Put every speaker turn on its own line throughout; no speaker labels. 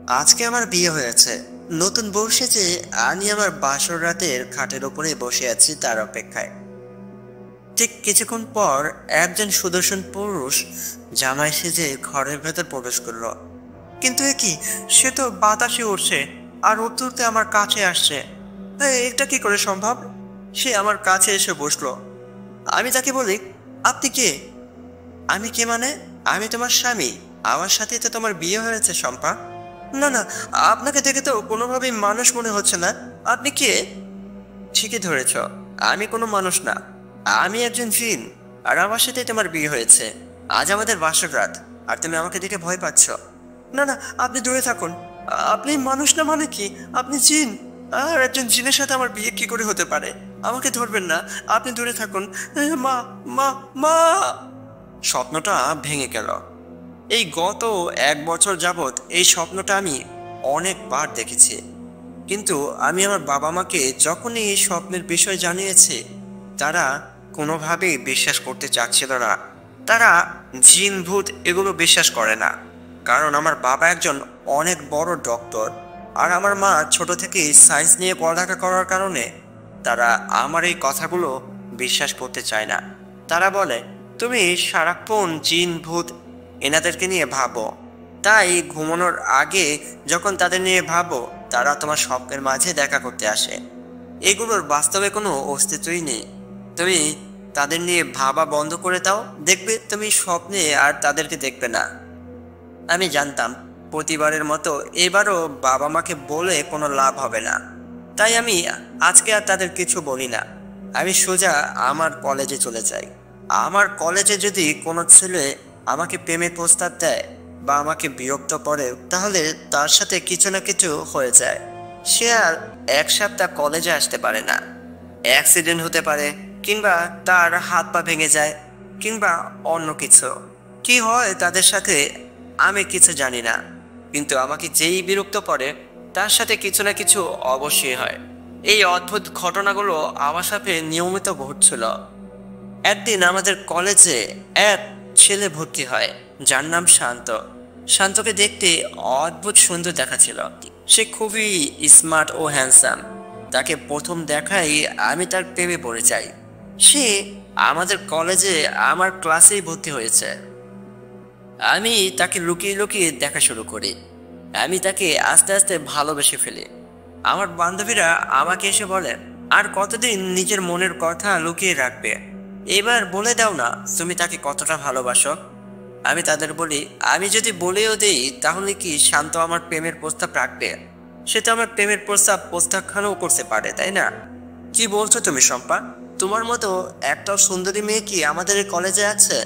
আজকে আমার বিয়ে হয়েছে। নতুন বউ সেজে আমি আমার বাসর রাতের খাটের উপরে বসে আছি তার অপেক্ষায়। ঠিক কিছুক্ষণ পর একজন সুদর্শন পুরুষ জামাই সেজে ঘরের ভেতর প্রবেশ করলো। কিন্তু এ কি, সে তো বাতাসে উঠছে আর উঠতে উঠতে আমার কাছে আসছে। এটা কি করে সম্ভব? সে আমার কাছে এসে বসলো। আমি তাকে বলি, আপনি কে? আমি কে মানে? আমি তোমার স্বামী। আমার সাথে তো তোমার বিয়ে হয়েছে শম্পা। না না, আপনাকে দেখে তো কোনোভাবেই মানুষ মনে হচ্ছে না। আপনি কে? ঠিকই ধরেছ, আমি কোনো মানুষ না। আমি একজন জিন। আর আমার সাথে তোমার বিয়ে হয়েছে। আজ আমাদের বাসর রাত। আর তুমি আমাকে দেখে ভয় পাচ্ছ। না না, আপনি দূরে থাকুন। আপনি মানুষ না মানে কি? আপনি জিন। আর একজন জিনের সাথে আমার বিয়ে কি করে হতে পারে? আমাকে ধরবেন না। আপনি দূরে থাকুন। মা, মা, মা। স্বপ্নটা ভেঙে গেল। এই গত 1 বছর যাবৎ এই স্বপ্নটা আমি অনেকবার দেখেছি। কিন্তু আমি আমার বাবা মাকে যখনই এই স্বপ্নের বিষয় জানিয়েছি, তারা কোনোভাবেই বিশ্বাস করতে চাচ্ছিল না। তারা জিন ভূত এগুলো বিশ্বাস করে না। কারণ আমার বাবা একজন অনেক বড় ডক্টর, আর আমার মা ছোট থেকেই সায়েন্স নিয়ে পড়ালেখা করার কারণে তারা আমার এই কথাগুলো বিশ্বাস করতে চায় না। তারা বলে, তুমি সারাক্ষণ জিন ভূত এনাদেরকে নিয়ে ভাবো, তাই ঘুমানোর আগে যখন তাদের নিয়ে ভাবো, তারা তোমার স্বপ্নের মাঝে দেখা করতে আসে। এগুলোর বাস্তবে কোনো অস্তিত্বই নেই। তুমি তাদের নিয়ে ভাবা বন্ধ করে দাও, দেখবে তুমি স্বপ্নে আর তাদেরকে দেখবে না। আমি জানতাম প্রতিবারের মতো এবারও বাবা মাকে বলে কোনো লাভ হবে না। তাই আমি আজকে আর তাদের কিছু বলি না। আমি সোজা আমার কলেজে চলে যাই। আমার কলেজে যদি কোনো ছেলে আমাকে প্রেমের প্রস্তাব দেয় বা আমাকে বিরক্ত করে, তাহলে তার সাথে কিছু না কিছু হয়ে যায়। সে আর 1 সপ্তাহ কলেজে আসতে পারে না। অ্যাক্সিডেন্ট হতে পারে, কিংবা তার হাত পা ভেঙে যায়, কিংবা অন্য কিছু। কি হয় তাদের সাথে আমি কিছু জানি না, কিন্তু আমাকে যেই বিরক্ত করে তার সাথে কিছু না কিছু অবশ্যই হয়। এই অদ্ভুত ঘটনাগুলো আমার সাথে নিয়মিত ঘটছিল। একদিন আমাদের কলেজে এক ছেলে ভর্তি হয়, যার নাম শান্ত। শান্তকে দেখতে অদ্ভুত সুন্দর দেখাচ্ছিল। সে খুবই স্মার্ট ও হ্যান্ডসাম। তাকে প্রথম দেখাই আমি তার প্রেমে পড়ে যাই। সে আমাদের কলেজে আমার ক্লাসেই ভর্তি হয়েছে। আমি তাকে লুকিয়ে লুকিয়ে দেখা শুরু করি। আমি তাকে আস্তে আস্তে ভালোবেসে ফেলি। আমার বান্ধবীরা আমাকে এসে বলে, আর কতদিন নিজের মনের কথা লুকিয়ে রাখবে? এবার বলে দাও না তুমি তাকে কতটা ভালোবাসো। আমি তাদের বলি, আমি যদি বলেও দেই তাহলে কি শান্ত আমার প্রেমের প্রস্তাব রাখবে? সে তো আমার প্রেমের প্রস্তাব প্রত্যাখ্যানও করতে পারে, তাই না? কি বলছো তুমি শম্পা? তোমার মতো একটাও সুন্দরী মেয়ে কি আমাদের এই কলেজে আছে?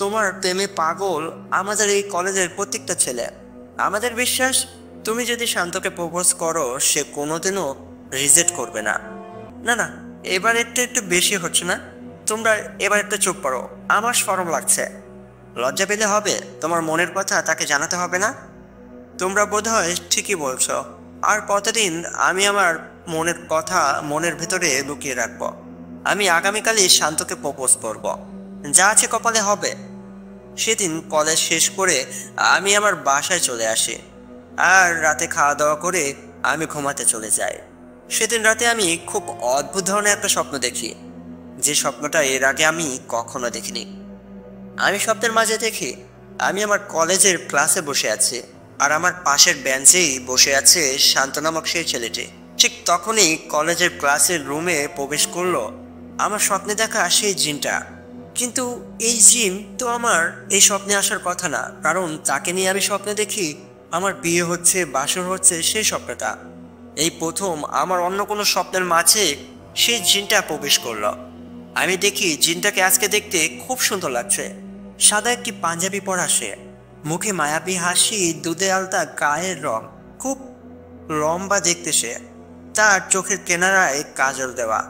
তোমার প্রেমে পাগল আমাদের এই কলেজের প্রত্যেকটা ছেলে। আমাদের বিশ্বাস, তুমি যদি শান্তকে প্রপোজ করো সে কোনোদিনও রিজেক্ট করবে না। না না, এবার একটু একটু বেশি হচ্ছে না? তোমরা এবার একটু চুপ করো, আমার শরম লাগছে। লজ্জা পেলে হবে? তোমার মনের কথা তাকে জানাতে হবে না? তোমরা বোধহয় ঠিকই বলছো। আর কতদিন আমি আমার মনের কথা মনের ভেতরে লুকিয়ে রাখবো? আমি আগামীকালই শান্তকে প্রপোজ করব। যা আছে কপালে হবে। সেদিন কলেজ শেষ করে আমি আমার বাসায় চলে আসি। আর রাতে খাওয়া দাওয়া করে আমি ঘুমাতে চলে যাই। সেদিন রাতে আমি খুব অদ্ভুত ধরনের একটা স্বপ্ন দেখি, যে স্বপ্নটা এর আগে আমি কখনো দেখিনি। আমি স্বপ্নের মাঝে দেখি আমি আমার কলেজের ক্লাসে বসে আছি, আর আমার পাশের বেঞ্চেই বসে আছে শান্ত নামক সেই ছেলেটি। ঠিক তখনই কলেজের ক্লাসের রুমে প্রবেশ করলো আমার স্বপ্নে দেখা সেই জিনটা। কিন্তু এই জিন তো আমার এই স্বপ্নে আসার কথা না, কারণ তাকে নিয়ে আমি স্বপ্নে দেখি আমার বিয়ে হচ্ছে, বাসর হচ্ছে, সেই স্বপ্নটা। এই প্রথম আমার অন্য কোনো স্বপ্নের মাঝে সেই জিনটা প্রবেশ করলো। আমি দেখি জিনটাকে আজকে দেখতে খুব সুন্দর লাগছে। সাদা একটি পাঞ্জাবি পরা সে, মুখে মায়াবী হাসি, দুধে আলতা গায়ের রং, খুব লম্বা দেখতে সে। তার চোখের কিনারায় কাজল দেওয়া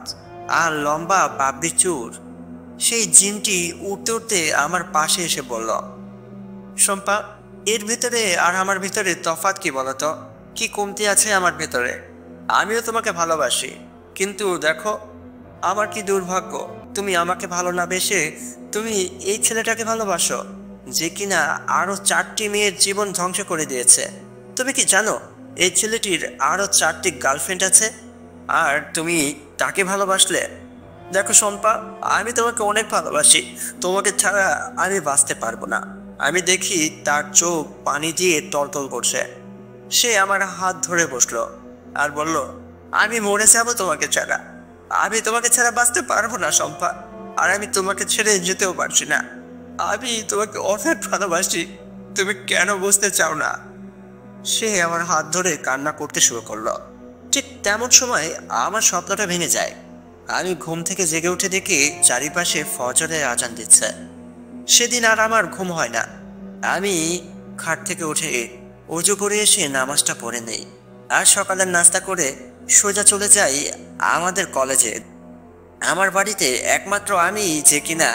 আর লম্বা বাবরি চুল। সেই জিনটি উঠতে উঠতে আমার পাশে এসে বলল, শম্পা, এর ভিতরে আর আমার ভিতরে তফাৎ কি বলতো? কি কমতি আছে আমার ভেতরে? আমিও তোমাকে ভালোবাসি, কিন্তু দেখো আমার কি দুর্ভাগ্য, তুমি আমাকে ভালো না বেসে তুমি এই ছেলেটাকে ভালোবাসো, যে কিনা আরো 4টি মেয়ের জীবন ধ্বংস করে দিয়েছে। তুমি কি জানো এই ছেলেটির আরো 4টি গার্লফ্রেন্ড আছে, আর তুমি তাকে ভালোবাসলে? দেখো শম্পা, আমি তোমাকে অনেক ভালোবাসি, তোমাকে ছাড়া আমি বাঁচতে পারবো না। আমি দেখি তার চোখ পানি দিয়ে টলটল করছে। সে আমার হাত ধরে বসলো আর বলল, আমি মরে যাবো তোমাকে ছাড়া। আমি তোমাকে ছাড়া বাঁচতে পারবো না শম্পা, আর আমি তোমাকে ছেড়ে যেতেও পারছি না। আমি তোমাকে অনেক ভালোবাসি, তুমি কেন বুঝতে চাও না? সে আমার হাত ধরে কান্না করতে শুরু করলো। ঠিক তেমন সময় আমার স্বপ্নটা ভেঙে যায়। আমি ঘুম থেকে জেগে উঠে দেখি চারিপাশে ফজরের আজান দিচ্ছে। সেদিন আর আমার ঘুম হয় না। আমি খাট থেকে উঠে অজু করে এসে নামাজটা পড়ে নেই, আর সকালের নাস্তা করে সোজা চলে যাই আমাদের কলেজে। আমার বাড়িতে একমাত্র আমি যে কিনা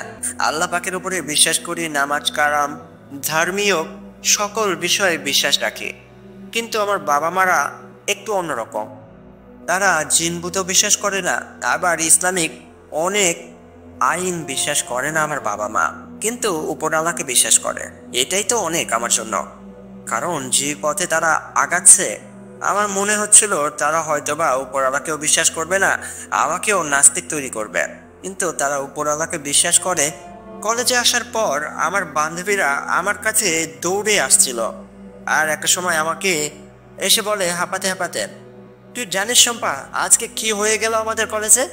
আল্লাহ পাকের উপরে বিশ্বাস করি, নামাজ কালাম ধর্মীয় সকল বিষয়ে বিশ্বাস রাখি। কিন্তু আমার বাবা মারা একটু অন্যরকম। তারা জিনভূত বিশ্বাস করে না, আবার ইসলামিক অনেক আইন বিশ্বাস করে না আমার বাবা মা, কিন্তু উপরওয়ালাকে বিশ্বাস করে। এটাই তো অনেক আমার জন্য, কারণ যে পথে তারা আগাচ্ছে আমার মনে হচ্ছিল তারা হয়তোবা উপরওয়ালাকেও বিশ্বাস করবে না, আমাকেও নাস্তিক তৈরি করবে। কিন্তু তারা উপরওয়ালাকে বিশ্বাস করে। কলেজে আসার পর আমার বান্ধবীরা আমার কাছে দৌড়ে আসছিল, আর একটা সময় আমাকে এসে বলে হাঁপাতে হাঁপাতে, তুই জানিস শম্পা আজকে কি হয়ে গেল আমাদের কলেজে?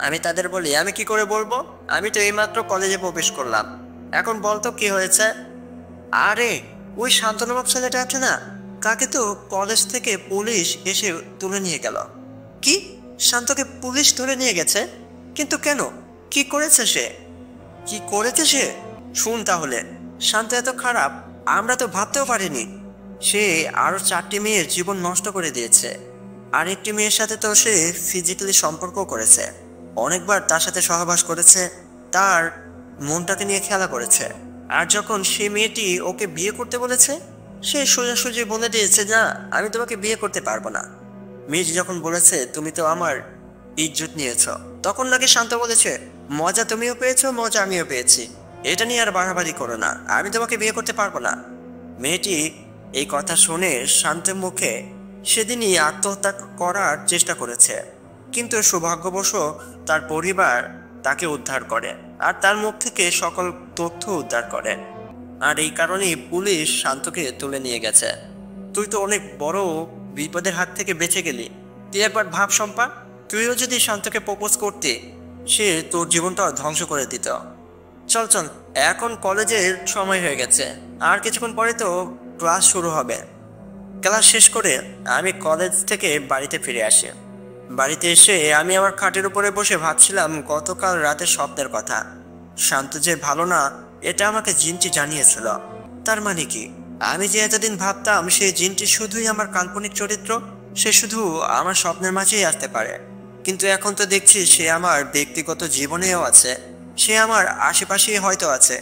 আমি তাদের বলি, আমি কি করে বলবো, আমি তো এইমাত্র কলেজে প্রবেশ করলাম, এখন বলতো কি হয়েছে। আরে ওই শান্তনুবাব ছেলেটা আছে না, তাকে তো কলেজ থেকে পুলিশ এসে তুলে নিয়ে গেল। কি? শান্তকে পুলিশ ধরে নিয়ে গেছে? কিন্তু কেন? কি করেছে সে? কি করেছে সে? শুন তাহলে, শান্ত এত খারাপ আমরা তো ভাবতেও পারিনি। সে আরো 4টি মেয়ের জীবন নষ্ট করে দিয়েছে। আরেকটি মেয়ের সাথে তো সে ফিজিক্যালি সম্পর্ক করেছে, অনেকবার তার সাথে সহবাস করেছে, তার মনটাকে নিয়ে খেলা করেছে। আর যখন সে মেয়েটি ওকে বিয়ে করতে বলেছে, সে সোজাসুজি বলে দিয়েছে, না আমি তোমাকে বিয়ে করতে পারবো না। মেয়েটি যখন বলেছে তুমি তো আমার ইজ্জত নিয়েছ, তখন নাকি শান্ত বলেছে, মজা তুমিও পেয়েছো, মজা আমিও পেয়েছি, এটা নিয়ে আর বাড়াবাড়ি করো না, আমি তোমাকে বিয়ে করতে পারবো না। মেয়েটি এই কথা শুনে শান্তের মুখে সেদিনই আত্মহত্যা করার চেষ্টা করেছে, কিন্তু সৌভাগ্যবশত তার পরিবার তাকে উদ্ধার করে আর তার মুখ থেকে সকল তথ্য উদ্ধার করে। আর এই কারণেই পুলিশ শান্তকে তুলে নিয়ে গেছে। তুই তো অনেক বড় বিপদের হাত থেকে বেঁচে গেলি। তুই একবার ভাব শম্পা, তুইও যদি শান্তকে প্রপোজ করতে, সে তোর জীবনটা ধ্বংস করে দিত। চল চল, এখন কলেজের সময় হয়ে গেছে, আর কিছুক্ষণ পরে তো ক্লাস শুরু হবে। ক্লাস শেষ করে আমি কলেজ থেকে বাড়িতে ফিরে আসি। বাড়িতে এসে আমি আমার খাটের উপরে বসে ভাবছিলাম গতকাল রাতের স্বপ্নের কথা। শান্ত যে ভালো না এটা আমাকে জিনটি জানিয়েছিল। তার মানে কি, আমি যে এতদিন ভাবতাম সেই জিনটি শুধুই আমার কাল্পনিক চরিত্র, সে শুধু আমার স্বপ্নের মাঝেই আসতে পারে, কিন্তু এখন তো দেখছি সে আমার ব্যক্তিগত জীবনেও আছে, সে আমার আশেপাশেই হয়তো আছে।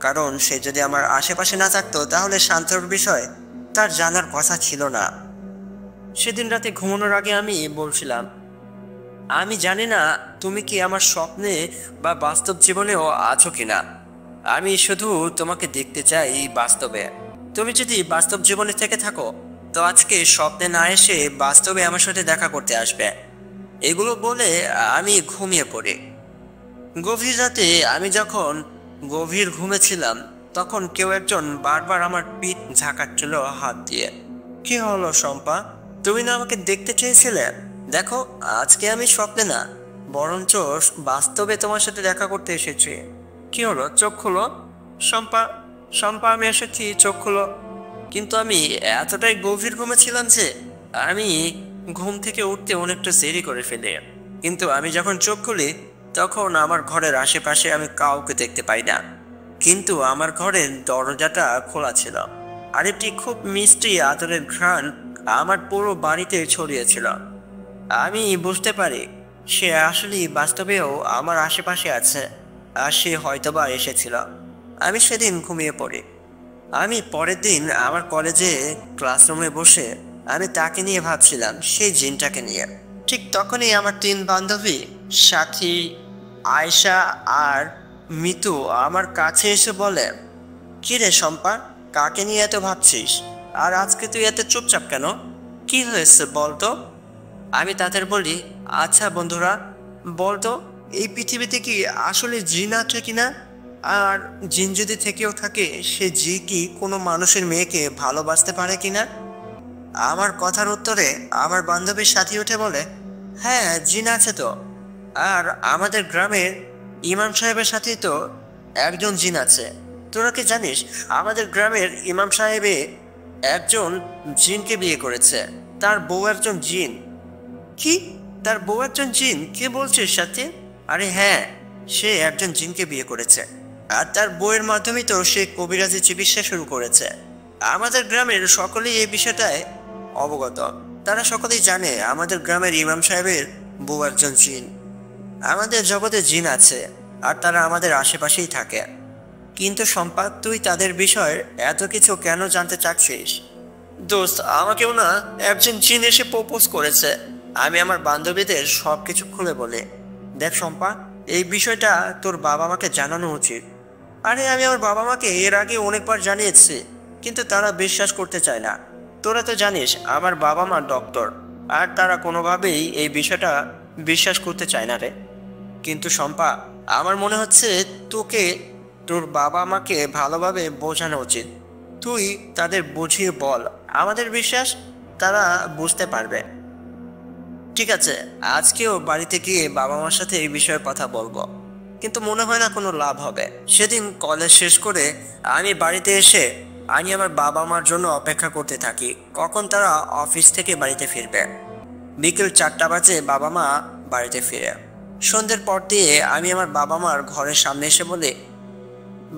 কারণ সে যদি আমার আশেপাশে না থাকতো তাহলে শান্তর বিষয় তার জানার কথা ছিল না। সেদিন রাতে ঘুমানোর আগে আমি বলছিলাম, আমি জানি না তুমি কি আমার স্বপ্নে বা বাস্তব জীবনেও আছো কিনা, আমি শুধু তোমাকে দেখতে চাই বাস্তবে। তুমি যদি বাস্তব জীবনে থেকে থাকো তো আজকে স্বপ্নে না এসে বাস্তবে আমার সাথে দেখা করতে আসবে। এগুলো বলে আমি ঘুমিয়ে পড়ি। গভীর রাতে আমি যখন গভীর ঘুমেছিলাম তখন কেউ একজন বারবার আমার পিঠ ঝাঁকাচ্ছিল হাত দিয়ে। কি হলো শম্পা, তুমি না আমাকে দেখতে চেয়েছিলে? দেখো আজকে আমি স্বপ্নে না, বরঞ্চ বাস্তবে তোমার সাথে দেখা করতে এসেছি। কি হলো, চোখ খুলো। শম্পা, শম্পা আমি এসেছি, চোখ খুলো। কিন্তু আমি এতটাই গভীর ঘুমেছিলাম যে আমি ঘুম থেকে উঠতে অনেকটা দেরি করে ফেলি। কিন্তু আমি যখন চোখ খুলি তখন আমার ঘরের আশেপাশে আমি কাউকে দেখতে পাই না, কিন্তু আমার ঘরের দরজাটা খোলা ছিল, আর একটি খুব মিষ্টি আদরের ঘ্রাণ আমার পুরো বাড়িতে ছড়িয়েছিল। আমি বুঝতে পারি সে আসলে বাস্তবেও আমার আশেপাশে আছে, আর সে হয়তোবা এসেছিল। আমি সেদিন ঘুমিয়ে পড়ি। আমি পরের দিন আমার কলেজে ক্লাসরুমে বসে আমি তাকে নিয়ে ভাবছিলাম, সেই জিনটাকে নিয়ে। ঠিক তখনই আমার 3 বান্ধবী সাথী, আয়শা আর মিতু আমার কাছে এসে বলে, কি রে শম্পা, কাকে নিয়ে এত ভাবছিস? আর আজকে তুই এত চুপচাপ কেন? কি হয়েছে বলতো? আমি তাদের বলি, আচ্ছা বন্ধুরা, বলতো এই পৃথিবীতে কি আসলে জিন আছে কিনা? আর জিন যদি থেকেও থাকে, সে জি কি কোনো মানুষের মেয়েকে ভালোবাসতে পারে কিনা? আমার কথার উত্তরে আমার বান্ধবীর সাথী উঠে বলে, হ্যাঁ জিন আছে তো। আর আমাদের গ্রামের ইমাম সাহেবের সাথেই তো একজন জিন আছে। তোরা কি জানিস আমাদের গ্রামের ইমাম সাহেবে একজন জিনকে বিয়ে করেছে, তার বউ একজন জিন। কি? তার বউ একজন জিন? কে বলছিস সাথে? আরে হ্যাঁ, সে একজন জিনকে বিয়ে করেছে। আর তার বউয়ের মাধ্যমেই তো সে কবিরাজি চিকিৎসা শুরু করেছে। আমাদের গ্রামের সকলেই এই বিষয়টায় অবগত। তারা সকলেই জানে আমাদের গ্রামের ইমাম সাহেবের বউ একজন জিন। আমাদের জগতে জিন আছে, আর তারা আমাদের আশেপাশেই থাকে। কিন্তু সম্পাদ, তুই তাদের বিষয়ে এত কিছু কেন জানতে চাচ্ছিস? দোস্ত, আমাকেও না একজন জিন এসে প্রপোজ করেছে। আমি আমার বান্ধবীদের সবকিছু খুলে বলে, দেখ শম্পা, এই বিষয়টা তোর বাবা মাকে জানানো উচিত। আরে আমি আমার বাবা মাকে এর আগে অনেকবার জানিয়েছি, কিন্তু তারা বিশ্বাস করতে চায় না। তোরা তো জানিস আমার বাবা মা ডক্টর, আর তারা কোনোভাবেই এই বিষয়টা বিশ্বাস করতে চায় না রে। কিন্তু শম্পা, আমার মনে হচ্ছে তোকে তোর বাবা মাকে ভালোভাবে বোঝানো উচিত। তুই তাদের বুঝিয়ে বল, আমাদের বিশ্বাস তারা বুঝতে পারবে। ঠিক আছে, আজকেও বাড়িতে গিয়ে বাবা মার সাথে এই বিষয়ে কথা বলবো, কিন্তু মনে হয় না কোনো লাভ হবে। সেদিন কলেজ শেষ করে আমি বাড়িতে এসে আমি আমার বাবা মার জন্য অপেক্ষা করতে থাকি, কখন তারা অফিস থেকে বাড়িতে ফিরবে। বিকেল 4টা বাজে বাবা মা বাড়িতে ফিরে। সন্ধ্যের পর দিয়ে আমি আমার বাবা মার ঘরের সামনে এসে বলি,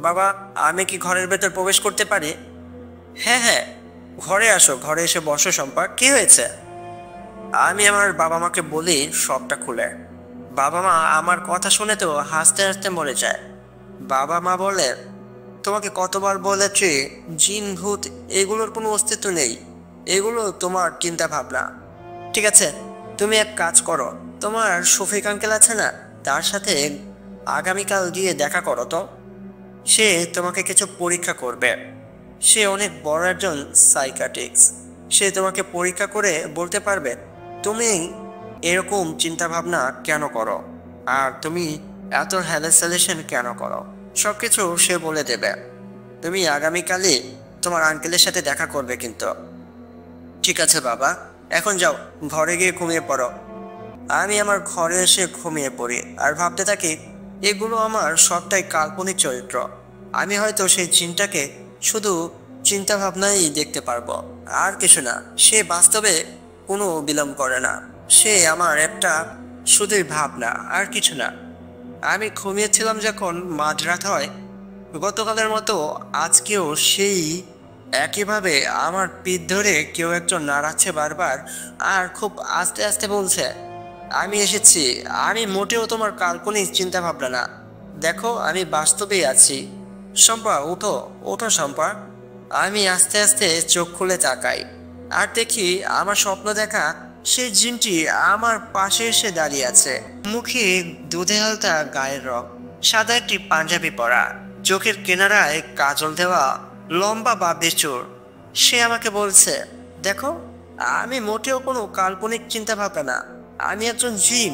বাবা, আমি কি ঘরের ভেতর প্রবেশ করতে পারি? হ্যাঁ হ্যাঁ, ঘরে আসো, ঘরে এসে বসো শম্পা, কি হয়েছে? আমি আমার বাবা মাকে বলি সবটা খুলে। বাবা মা আমার কথা শুনে তো হাসতে হাসতে মরে যায়। বাবা মা বলে, তোমাকে কতবার বলেছি জিন ভূত এগুলোর কোনো অস্তিত্ব নেই, এগুলো তোমার চিন্তা ভাবনা। ঠিক আছে, তুমি এক কাজ করো, তোমার শফিক আঙ্কেল আছে না, তার সাথে আগামীকাল গিয়ে দেখা করো তো। সে তোমাকে কিছু পরীক্ষা করবে। সে অনেক বড় একজন সাইকাট্রিস্ট। সে তোমাকে পরীক্ষা করে বলতে পারবে তুমি এরকম চিন্তা ভাবনা কেন করো, আর তুমি এত হ্যালুসিনেশন কেন করো, সবকিছু সে বলে দেবে। তুমি আগামীকালই তোমার আঙ্কেলের সাথে দেখা করবে কিন্তু। ঠিক আছে বাবা, এখন যাও, ঘরে গিয়ে ঘুমিয়ে পড়ো। আমি আমার ঘরে এসে ঘুমিয়ে পড়ি আর ভাবতে থাকি এগুলো আমার সবটাই কাল্পনিক চরিত্র। আমি হয়তো সেই জিনটাকে শুধু চিন্তা ভাবনাই দেখতে পারবো, আর কিছু না। সে বাস্তবে কোনো বিলম্ব করে না, সে আমার একটা শুধুই ভাবনা, আর কিছু না। আমি ঘুমিয়েছিলাম যখন মাঝরাত হয়, গতকালের মতো আজকেও সেই একইভাবে আমার পিঠ ধরে কেউ একজন নাড়াচ্ছে বারবার, আর খুব আস্তে আস্তে বলছে, আমি এসেছি। আমি মোটেও তোমার কাল্পনিক চিন্তা ভাবনা না, দেখো আমি বাস্তবেই আছি। শম্পা ওঠো, ওঠো শম্পা। আমি আস্তে আস্তে চোখ খুলে তাকাই, আর দেখি আমার স্বপ্ন দেখা সেই জিনটি আমার পাশে এসে দাঁড়িয়ে আছে। মুখে দুধে হালতা গায়ের রং, সাদা একটি পাঞ্জাবি পরা, চোখের কিনারায় কাজল দেওয়া, লম্বা বাবদের চোর। সে আমাকে বলছে, দেখো আমি মোটেও কোনো কাল্পনিক চিন্তা ভাবনা না, আমি একজন জিন,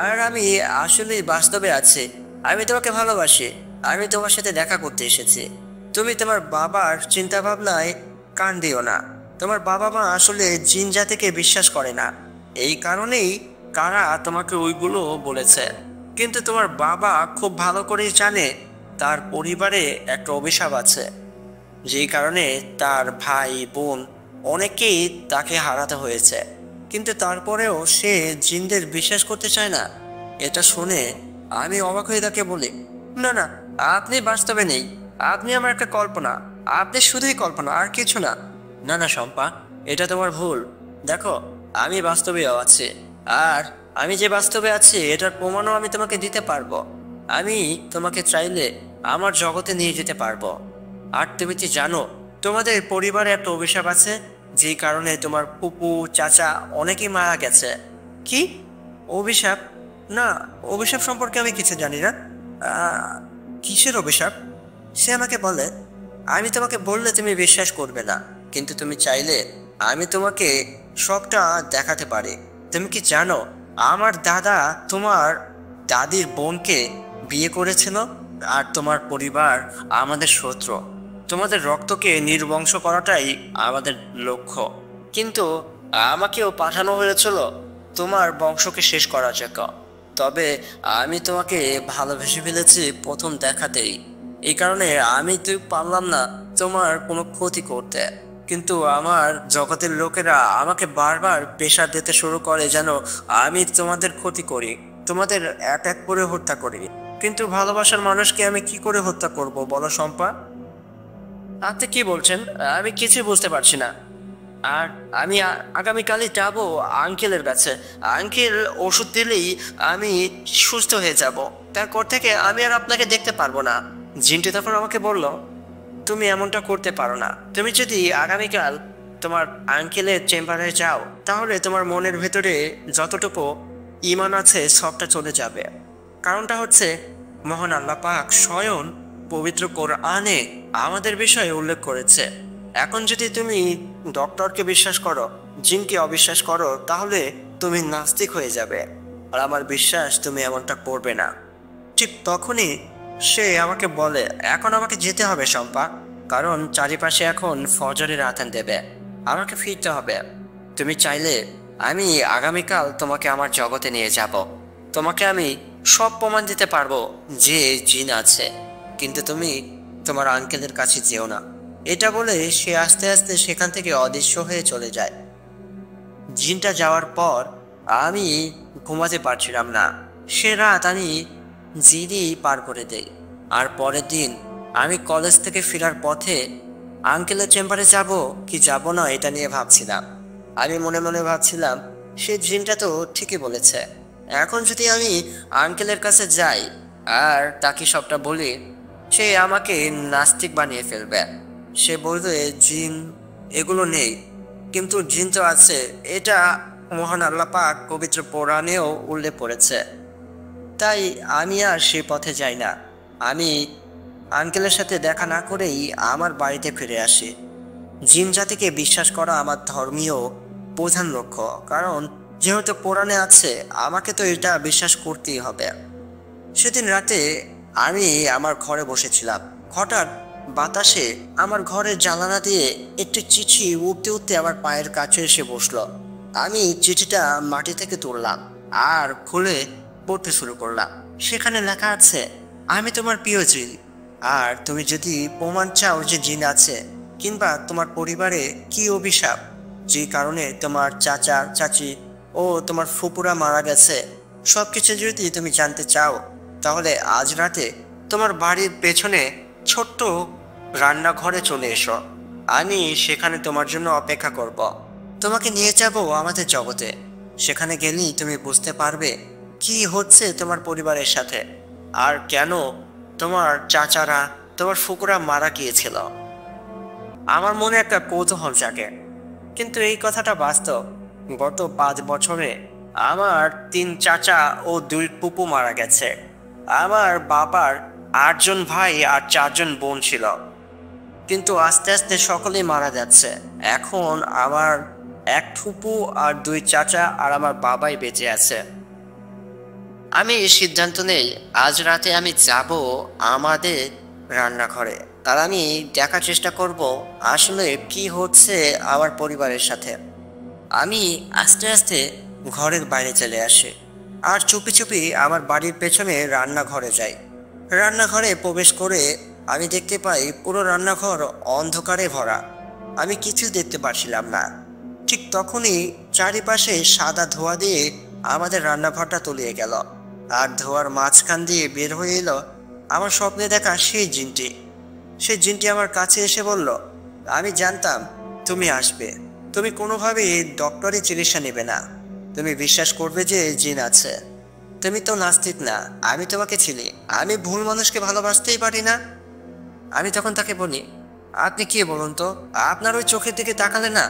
আর আমি আসলেই বাস্তবে আছি। আমি তোমাকে ভালোবাসি, আমি তোমার সাথে দেখা করতে এসেছি। তুমি তোমার বাবার চিন্তা ভাবনায় কান দিও না। তোমার বাবা মা আসলে জিন জাতিকে বিশ্বাস করে না, এই কারণেই কারা তোমাকে ওইগুলো বলেছে। কিন্তু তোমার বাবা খুব ভালো করেই জানে তার পরিবারে একটা অভিশাপ আছে, যেই কারণে তার ভাই বোন অনেকেই তাকে হারাতে হয়েছে। কিন্তু তারপরেও সে জিনদের বিশ্বাস করতে চায় না। এটা শুনে আমি অবাক হয়ে তাকে বলি, না না, আপনি বাস্তবে নেই, আপনি আমার একটা কল্পনা, আপনি শুধুই কল্পনা, আর কিছু না। না না শম্পা, এটা তোমার ভুল। দেখো আমি বাস্তবেও আছি, আর আমি যে বাস্তবে আছি এটার প্রমাণও আমি তোমাকে দিতে পারবো। আমি তোমাকে চাইলে আমার জগতে নিয়ে যেতে পারবো। আর তুমি কি জানো তোমাদের পরিবারে একটা অভিশাপ আছে, যেই কারণে তোমার ফুপু চাচা অনেকেই মারা গেছে। কি অভিশাপ? না, অভিশাপ সম্পর্কে আমি কিছু জানি না। কিসের অভিশাপ? সে আমাকে বলে, আমি তোমাকে বললে তুমি বিশ্বাস করবে না, কিন্তু তুমি চাইলে আমি তোমাকে সবটা দেখাতে পারি। তুমি কি জানো আমার দাদা তোমার দাদির বোনকে বিয়ে করেছিল, আর তোমার পরিবার আমাদের শত্রু। তোমাদের রক্তকে নির্বংশ করাটাই আমাদের লক্ষ্য, কিন্তু আমাকেও পাঠানো হয়েছিল তোমার বংশকে শেষ করার জন্য। তবে আমি তোমাকে ভালোবেসে ফেলেছি প্রথম দেখাতেই, এই কারণে আমি তুই পারলাম না তোমার কোনো ক্ষতি করতে। কিন্তু আমার জগতের লোকেরা আমাকে বারবার প্রেশার দিতে শুরু করে যেন আমি তোমাদের ক্ষতি করি, তোমাদের অ্যাটাক করে হত্যা করি। কিন্তু ভালোবাসার মানুষকে আমি কি করে হত্যা করব বলো শম্পা? আপনি কি বলছেন? আমি কিছুই বুঝতে পারছি না। আর আমি আগামীকালই যাব আঙ্কেলের কাছে। আঙ্কেল ওষুধ দিলেই আমি সুস্থ হয়ে যাব, তারপর থেকে আমি আর আপনাকে দেখতে পারবো না। জিনটি তখন আমাকে বলল, তুমি এমনটা করতে পারো না। তুমি যদি আগামীকাল তোমার আঙ্কেলের চেম্বারে যাও তাহলে তোমার মনের ভেতরে যতটুকু ঈমান আছে সবটা চলে যাবে। কারণটা হচ্ছে মহান আল্লাহ পাক স্বয়ং পবিত্র কোরআনে আমাদের বিষয়ে উল্লেখ করেছে। এখন যদি তুমি ডক্টরকে বিশ্বাস করো, জিনকে অবিশ্বাস করো, তাহলে তুমি নাস্তিক হয়ে যাবে। আর আমার বিশ্বাস তুমি এমনটা করবে না। ঠিক তখনই সে আমাকে বলে, এখন আমাকে যেতে হবে শম্পা, কারণ চারিপাশে এখন ফজরের আজান দেবে, আমাকে ফিরতে হবে। তুমি চাইলে আমি আগামীকাল তোমাকে আমার জগতে নিয়ে যাব, তোমাকে আমি সব প্রমাণ দিতে পারবো যে জিন আছে, কিন্তু তুমি তোমার আঙ্কেলের কাছে যেও না। এটা বলে সে আস্তে আস্তে সেখান থেকে অদৃশ্য হয়ে চলে যায়। জিনটা যাওয়ার পর আমি ঘুমাতে পারছিলাম না। সে রাত আমি জিনই পার করে দেই। আর পরের দিন আমি কলেজ থেকে ফেরার পথে আঙ্কেলের চেম্বারে যাব কি যাব না এটা নিয়ে ভাবছিলাম। আমি মনে মনে ভাবছিলাম, সে জিনটা তো ঠিকই বলেছে। এখন যদি আমি আঙ্কেলের কাছে যাই আর তাকে সবটা বলি, সে আমাকে নাস্তিক বানিয়ে ফেলবে। সে বলবে জিন এগুলো নেই, কিন্তু জিন তো আছে, এটা মহান আল্লাহ পাক পবিত্র কোরআনেও উল্লেখ করেছে। তাই আমি আর সে পথে যাই না। আমি আঙ্কেলের সাথে দেখা না করেই আমার বাড়িতে ফিরে আসি। জিন জাতিকে বিশ্বাস করা আমার ধর্মীয় প্রধান লক্ষ্য, কারণ যেহেতু কোরআনে আছে আমাকে তো এটা বিশ্বাস করতেই হবে। সেদিন রাতে আমি আমার ঘরে বসেছিলাম, হঠাৎ বাতাসে আমার ঘরের জানালা দিয়ে একটি চিঠি উঠতে উঠতে আমার পায়ের কাছে এসে বসলো। আমি চিঠিটা মাটি থেকে তুললাম আর খুলে পড়তে শুরু করলাম। সেখানে লেখা আছে, আমি তোমার প্রিয় জিন, আর তুমি যদি প্রমাণ চাও যে জিন আছে কিংবা তোমার পরিবারে কি অভিশাপ, যে কারণে তোমার চাচা চাচি ও তোমার ফুপুরা মারা গেছে, সবকিছু যদি তুমি জানতে চাও, তাহলে আজ রাতে তোমার বাড়ির পেছনে ছোট্ট রান্নাঘরে চলে এসো। আমি সেখানে তোমার জন্য অপেক্ষা করব। তোমাকে নিয়ে যাব আমাদের জগতে। সেখানে গেলেই তুমি বুঝতে পারবে কি হচ্ছে তোমার পরিবারের সাথে, আর কেন তোমার চাচারা তোমার ফুকুরা মারা গিয়েছিল। আমার মনে একটা কৌতূহল জাগে, কিন্তু এই কথাটা বাস্তব। গত 5 বছরে আমার 3 চাচা ও 2 ফুপু মারা গেছে। আমার বাবার 8 জন ভাই আর 4 জন বোন ছিল, কিন্তু আস্তে আস্তে সকলেই মারা যাচ্ছে। এখন আমার 1 ফুপু আর 2 চাচা আর আমার বাবাই বেঁচে আছে। আমি সিদ্ধান্ত নেই আজ রাতে আমি যাব আমাদের রান্নাঘরে, আর আমি দেখার চেষ্টা করব আসলে কি হচ্ছে আমার পরিবারের সাথে। আমি আস্তে আস্তে ঘরের বাইরে চলে আসি আর চুপি চুপি আমার বাড়ির পেছনে রান্নাঘরে যাই। রান্নাঘরে প্রবেশ করে আমি দেখতে পাই পুরো রান্নাঘর অন্ধকারে ভরা, আমি কিছু দেখতে পারছিলাম না। ঠিক তখনই চারিপাশে সাদা ধোঁয়া দিয়ে আমাদের রান্নাঘরটা তলিয়ে গেল, আর ধোঁয়ার মাঝখান দিয়ে বের হয়ে এলো আমার স্বপ্নে দেখা সেই জিনটি। সেই জিনটি আমার কাছে এসে বলল, আমি জানতাম তুমি আসবে, তুমি কোনোভাবেই ডক্টরি চিকিৎসা নেবে না, তুমি বিশ্বাস করবে যে জিন আছে। তুমি তো নাস্তিক না, আমি তোমাকে চিনি, আমি ভুল মানুষকে ভালোবাসতেই পারি না। আমি তখন তাকে বলি, আপনি কি বলুন তো, আপনার ওই চোখের দিকে তাকালে না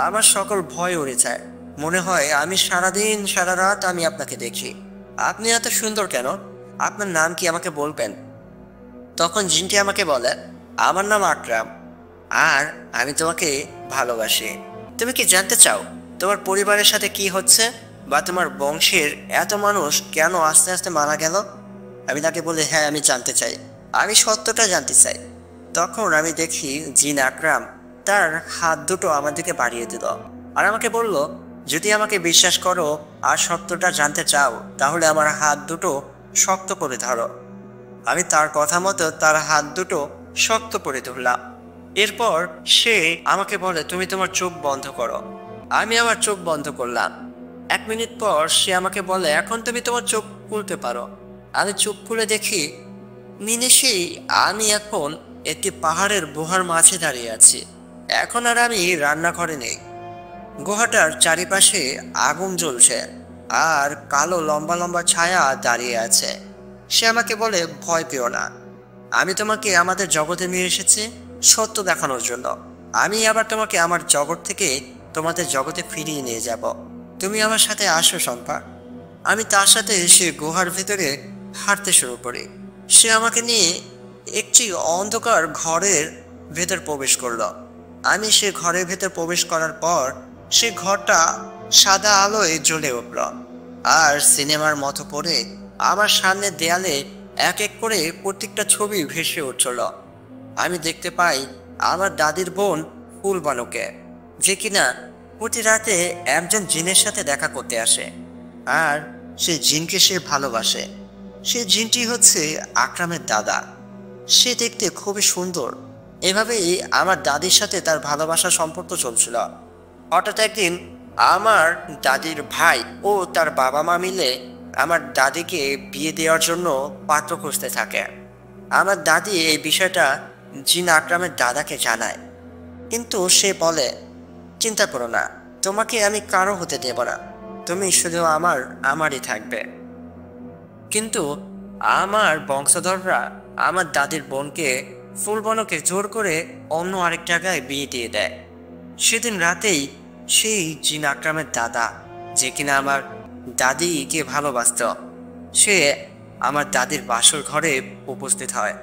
আমার সকল ভয় উড়ে যায়। মনে হয় আমি সারাদিন সারা রাত আমি আপনাকে দেখি। আপনি এত সুন্দর কেন? আপনার নাম কি আমাকে বলবেন? তখন জিনটি আমাকে বলে, আমার নাম আকরাম। আর আমি তোমাকে ভালোবাসি। তুমি কি জানতে চাও তোমার পরিবারের সাথে কি হচ্ছে, বা তোমার বংশের এত মানুষ কেন আস্তে আস্তে মারা গেল? আমি তাকে বলি, হ্যাঁ আমি জানতে চাই, আমি সত্যটা জানতে চাই। তখন আমি দেখি জিন আকরাম তার হাত দুটো আমার দিকে বাড়িয়ে দিল, আর আমাকে বলল, যদি আমাকে বিশ্বাস করো আর সত্যটা জানতে চাও তাহলে আমার হাত দুটো শক্ত করে ধরো। আমি তার কথা মতো তার হাত দুটো শক্ত করে ধরলাম। এরপর সে আমাকে বলে, তুমি তোমার চোখ বন্ধ করো। আমি আমার চোখ বন্ধ করলাম। 1 মিনিট পর সে আমাকে বলে, এখন তুমি তোমার চোখ খুলতে পারো। আমি চোখ খুলে দেখি নিমেষেই আমি এখন একটি পাহাড়ের গুহার মাঝে দাঁড়িয়ে আছি। এখন আর আমি রান্নাঘরে নেই। গুহাটার চারিপাশে আগুন জ্বলছে, আর কালো লম্বা লম্বা ছায়া দাঁড়িয়ে আছে। সে আমাকে বলে, ভয় পেও না, আমি তোমাকে আমাদের জগতে নিয়ে এসেছি সত্য দেখানোর জন্য। আমি আবার তোমাকে আমার জগৎ থেকে তোমাদের জগতে ফিরিয়ে নিয়ে যাব। তুমি আমার সাথে আসো শম্পা। আমি তার সাথে সে গুহার ভিতরে হাঁটতে শুরু করি। সে আমাকে নিয়ে একটি অন্ধকার ঘরের ভেতর প্রবেশ করলো। আমি সে ঘরের ভেতর প্রবেশ করার পর সে ঘরটা সাদা আলোয় জ্বলে উঠল, আর সিনেমার মতো করে আমার সামনের দেয়ালে এক এক করে প্রত্যেকটা ছবি ভেসে উঠল। আমি দেখতে পাই আমার দাদির বোন ফুলবানুকে, যে কিনা প্রতি রাতে একজন জিনের সাথে দেখা করতে আসে, আর সে জিনকে সে ভালোবাসে। সে জিনটি হচ্ছে আকরামের দাদা। সে দেখতে খুবই সুন্দর। এভাবেই আমার দাদির সাথে তার ভালোবাসার সম্পর্ক চলছিল। হঠাৎ একদিন আমার দাদির ভাই ও তার বাবা মা মিলে আমার দাদিকে বিয়ে দেওয়ার জন্য পাত্র খুঁজতে থাকে। আমার দাদি এই বিষয়টা জিন আকরামের দাদাকে জানায়, কিন্তু সে বলে, চিন্তা করো না, তোমাকে আমি কারো হতে দেব না, তুমি শুধু আমারই থাকবে। কিন্তু আমার বংশধররা আমার দাদির বোনকে ফুলবনকে জোর করে অন্য আরেক জায়গায় বিয়ে দিয়ে দেয়। সেদিন রাতেই সেই জিন আকরামের দাদা, যে কিনা আমার দাদিকে ভালোবাসত, সে আমার দাদির বাসর ঘরে উপস্থিত হয়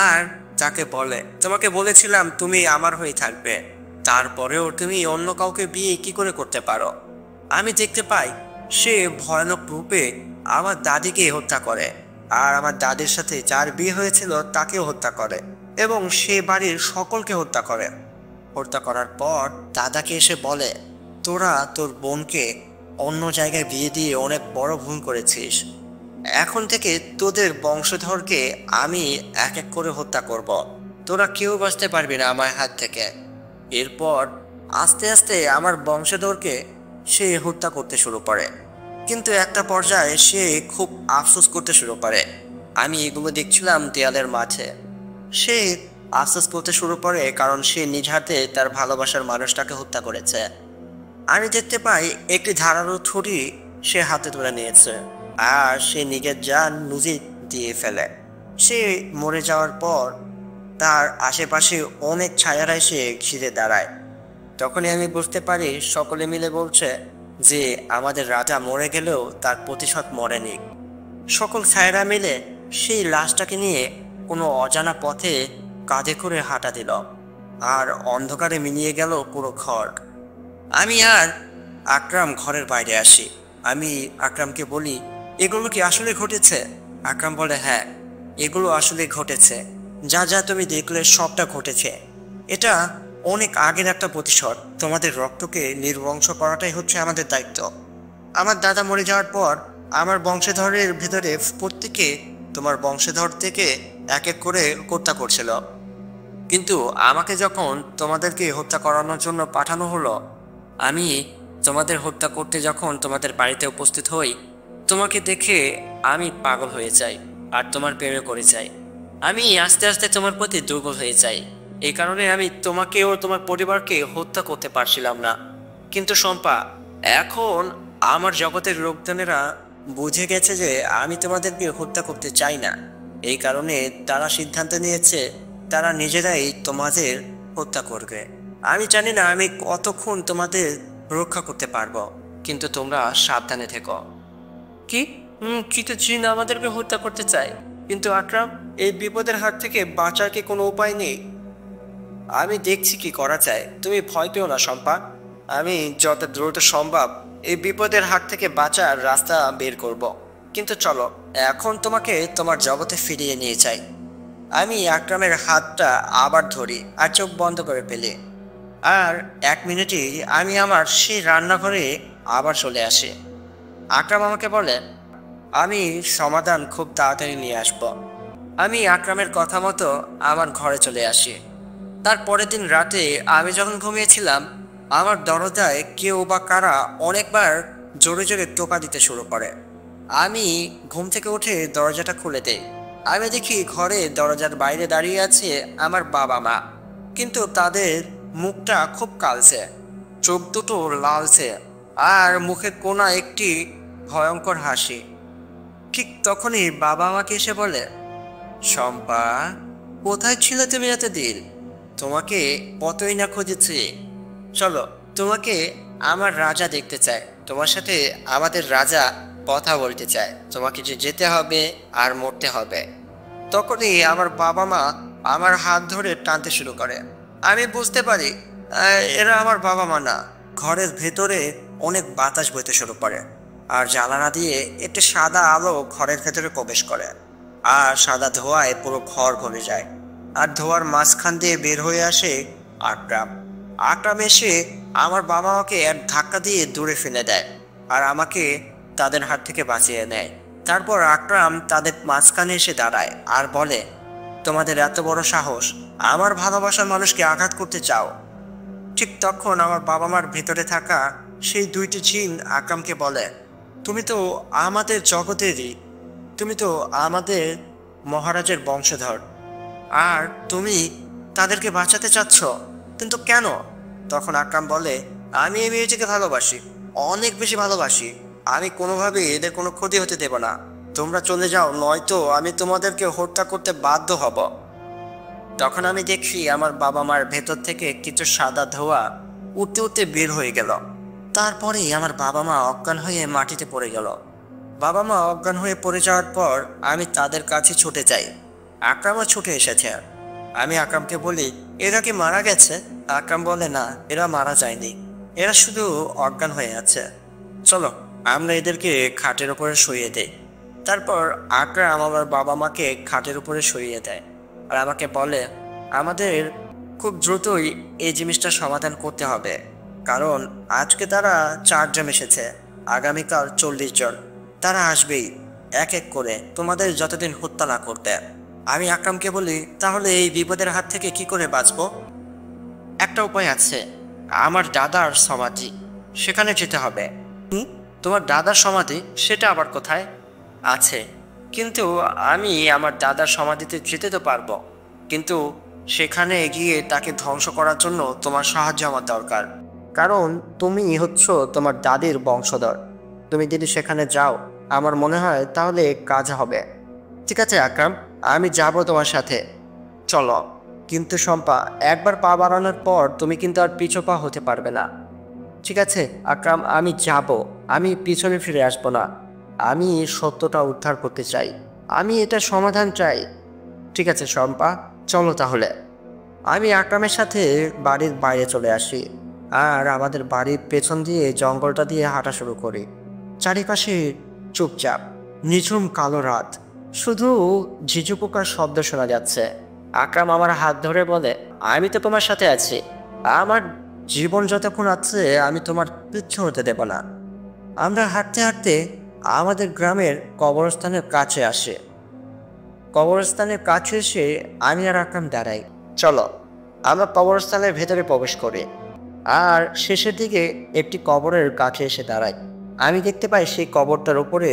আর তাকে বলে, তোমাকে বলেছিলাম তুমি আমার হয়ে থাকবে, তারপরেও তুমি অন্য কাউকে বিয়ে কি করে করতে পারো? আমি দেখতে পাই সে ভয়ানক রূপে আমার দাদিকে হত্যা করে, আর আমার দাদির সাথে যার বিয়ে হয়েছিল তাকেও হত্যা করে, এবং সে বাড়ির সকলকে হত্যা করে। হত্যা করার পর দাদাকে এসে বলে, তোরা তোর বোনকে অন্য জায়গায় বিয়ে দিয়ে অনেক বড় ভুল করেছিস। এখন থেকে তোদের বংশধরকে আমি এক এক করে হত্যা করব। তোরা কেউ বাঁচতে পারবি না আমার হাত থেকে। এরপর আস্তে আস্তে আমার বংশধরকে সে হত্যা করতে শুরু করে, কিন্তু একটা পর্যায়ে সে খুব আফসোস করতে শুরু করে। আমি এগুলো দেখছিলাম দেয়ালের মাঝে। সে আফসোস করতে শুরু করে কারণ সে নিজ হাতে তার ভালোবাসার মানুষটাকে হত্যা করেছে। আমি দেখতে পাই একটি ধারালো ছুরি সে হাতে তুলে নিয়েছে, আর সে নিজের জান নিজে দিয়ে ফেলে। সে মরে যাওয়ার পর তার আশেপাশে অনেক ছায়ারা এসে ঘিরে দাঁড়ায়। তখনই আমি বুঝতে পারি সকলে মিলে বলছে যে আমাদের রাজা মরে গেলেও তার প্রতিশোধ মরেনি। সকল ছায়ারা মিলে সেই লাশটাকে নিয়ে কোনো অজানা পথে কাঁধে করে হাঁটা দিল, আর অন্ধকারে মিলিয়ে গেল পুরো ঘর। আমি আর আকরাম ঘরের বাইরে আসি। আমি আকরামকে বলি, এগুলো কি আসলে ঘটেছে? আকরাম বলে, হ্যাঁ এগুলো আসলে ঘটেছে, যা যা তুমি দেখলে সবটা ঘটেছে। এটা অনেক আগের একটা প্রতিশোধ। তোমাদের রক্তকে নির্বংশ করাটাই হচ্ছে আমাদের দায়িত্ব। আমার দাদা মরে যাওয়ার পর আমার বংশধরের ভিতরে প্রত্যেকে তোমার বংশধর থেকে এক এক করে হত্যা করছিল, কিন্তু আমাকে যখন তোমাদেরকে হত্যা করানোর জন্য পাঠানো হলো, আমি তোমাদের হত্যা করতে যখন তোমাদের বাড়িতে উপস্থিত হই, তোমাকে দেখে আমি পাগল হয়ে যাই আর তোমার প্রেমে পড়ে যাই। আমি আস্তে আস্তে তোমার প্রতি দুর্বল হয়ে যাই। এই কারণে আমি তোমাকে ও তোমার পরিবারকে হত্যা করতে পারছিলাম না। কিন্তু শম্পা, এখন আমার জগতের লোকজনেরা বুঝে গেছে যে আমি তোমাদেরকে হত্যা করতে চাই না। এই কারণে তারা সিদ্ধান্ত নিয়েছে তারা নিজেরাই তোমাদের হত্যা করবে। আমি জানি না আমি কতক্ষণ তোমাদের রক্ষা করতে পারবো, কিন্তু তোমরা সাবধানে থেকো। কি? চিতা জিন আমাদেরকে হত্যা করতে চায়, কিন্তু আকরাম, এই বিপদের হাত থেকে বাঁচার কি কোনো উপায় নেই?
আমি দেখছি কি করা যায়, তুমি ভয় পেও না শম্পা। আমি যত দ্রুত সম্ভব এই বিপদের হাত থেকে বাঁচার রাস্তা বের করব। কিন্তু চলো, এখন তোমাকে তোমার জগতে ফিরিয়ে নিয়ে যাই। আমি আকরামের হাতটা আবার ধরি আর চোখ বন্ধ করে ফেলি। আর 1 মিনিটেই আমি আমার সেই রান্নাঘরে আবার চলে আসি। আকরাম আমাকে বলে, আমি সমাধান খুব তাড়াতাড়ি নিয়ে আসব। আমি আকরামের কথা মতো আমার ঘরে চলে আসি। তার পরের দিন রাতে আমি যখন ঘুমিয়েছিলাম, আমার দরজায় কেউ বা কারা অনেকবার জোরে জোরে টোকা দিতে শুরু করে। আমি ঘুম থেকে উঠে দরজাটা খুলে দেই। আমি দেখি ঘরে দরজার বাইরে দাঁড়িয়ে আছে আমার বাবা মা, কিন্তু তাদের মুখটা খুব কালচে, চোখ দুটো লালচে, আর মুখের কোণা একটি ভয়ঙ্কর হাসি। ঠিক তখনই বাবা আমাকে এসে বলে, শম্পা, কোথায় ছিলে তুমি এতদিন? তোমাকে কতই না খুঁজেছি। চলো, তোমাকে আমার রাজা দেখতে চায়, তোমার সাথে আমাদের রাজা কথা বলতে চায়, তোমাকে যে যেতে হবে আর মরতে হবে। তখনই আমার বাবা মা আমার হাত ধরে টানতে শুরু করে। আমি বুঝতে পারি এরা আমার বাবা মা না। ঘরের ভেতরে অনেক বাতাস বইতে শুরু করে, আর জানালা দিয়ে একটি সাদা আলো ঘরের ভেতরে প্রবেশ করে। আর সাদা ধোঁয়ায় পুরো ঘর ভরে যায়। আর ধোঁয়ার মাঝখান দিয়ে বের হয়ে আসে আকরাম। আকরাম এসে আমার বাবা মাকে এক ধাক্কা দিয়ে দূরে ফেলে দেয়, আর আমাকে তাদের হাত থেকে বাঁচিয়ে নেয়। তারপর আকরাম তাদের মাঝখানে এসে দাঁড়ায় আর বলে, তোমাদের এত বড় সাহস, আমার ভালোবাসার মানুষকে আঘাত করতে চাও? ঠিক তখন আমার বাবা মার ভেতরে থাকা সেই 2টি জিন আকরামকে বলে, তুমি তো আমাদের জগতেরই, তুমি তো আমাদের মহারাজের বংশধর, আর তুমি তাদেরকে বাঁচাতে চাচ্ছ, কিন্তু কেন? তখন আকরাম বলে, আমি এই মেয়েটিকে ভালোবাসি, অনেক বেশি ভালোবাসি। আমি কোনোভাবেই এদের কোনো ক্ষতি হতে দেব না। তোমরা চলে যাও, নয়তো আমি তোমাদেরকে হত্যা করতে বাধ্য হব। তখন আমি দেখি আমার বাবা মার ভেতর থেকে কিছু সাদা ধোঁয়া উঠতে উঠতে বের হয়ে গেল। তারপরেই আমার বাবা মা অজ্ঞান হয়ে মাটিতে পড়ে গেল। বাবা মা অজ্ঞান হয়ে পড়ে যাওয়ার পর আমি তাদের কাছে ছুটে যাই। আকরামও ছুটে এসেছে। আমি আকরামকে বলি, এরা কি মারা গেছে? আকরাম বলে, না, এরা মারা যায়নি, এরা শুধু অজ্ঞান হয়ে আছে। চলো, আমরা এদেরকে খাটের উপরে শুইয়ে দেই। তারপর আকরাম আমার বাবা মাকে খাটের উপরে শুইয়ে দেয়, আর আমাকে বলে, আমাদের খুব দ্রুতই এই জিনিসটা সমাধান করতে হবে, কারণ আজকে তারা 4 জন এসেছে, আগামীকাল 40 জন। তারা আসবেই এক এক করে, তোমাদের যতদিন হত্যা না করতে। আমি আকরামকে বলি, তাহলে এই বিপদের হাত থেকে কি করে বাঁচবো? একটা উপায় আছে, আমার দাদার সমাধি, সেখানে যেতে হবে। তোমার দাদার সমাধি? সেটা আবার কোথায়? আছে, কিন্তু আমি আমার দাদার সমাধিতে যেতে তো পারবো, কিন্তু সেখানে গিয়ে তাকে ধ্বংস করার জন্য তোমার সাহায্য আমার দরকার, কারণ তুমি হচ্ছ তোমার দাদির বংশধর। তুমি যদি সেখানে যাও, আমার মনে হয় তাহলে কাজ হবে। ঠিক আছে আকরাম, আমি যাব তোমার সাথে, চলো। কিন্তু শম্পা, একবার পা বাড়ানোর পর তুমি কিন্তু আর পিছু পা হতে পারবে না। ঠিক আছে আকরাম, আমি যাব, আমি পিছনে ফিরে আসবো না। আমি সত্যটা উদ্ধার করতে চাই, আমি এটা সমাধান চাই। ঠিক আছে শম্পা, চলো তাহলে। আমি আকরামের সাথে বাড়ির বাইরে চলে আসি, আর আমাদের বাড়ির পেছন দিয়ে জঙ্গলটা দিয়ে হাঁটা শুরু করি। চারিপাশে চুপচাপ নিঝুম কালো রাত, শুধু ঝিঝু পোকার শব্দ শোনা যাচ্ছে। আকরাম আমার হাত ধরে বলে, আমি তো তোমার সাথে আছি, আমার জীবন যতক্ষণ আছে আমি তোমার কিচ্ছু হতে দেব না। আমরা হাঁটতে হাঁটতে আমাদের গ্রামের কবরস্থানের কাছে আসে। কবরস্থানের কাছে এসে আমি আর আকরাম দাঁড়াই। চলো, আমরা কবরস্থানের ভেতরে প্রবেশ করি, আর শেষের দিকে একটি কবরের কাছে এসে দাঁড়াই। আমি দেখতে পাই সেই কবরটার উপরে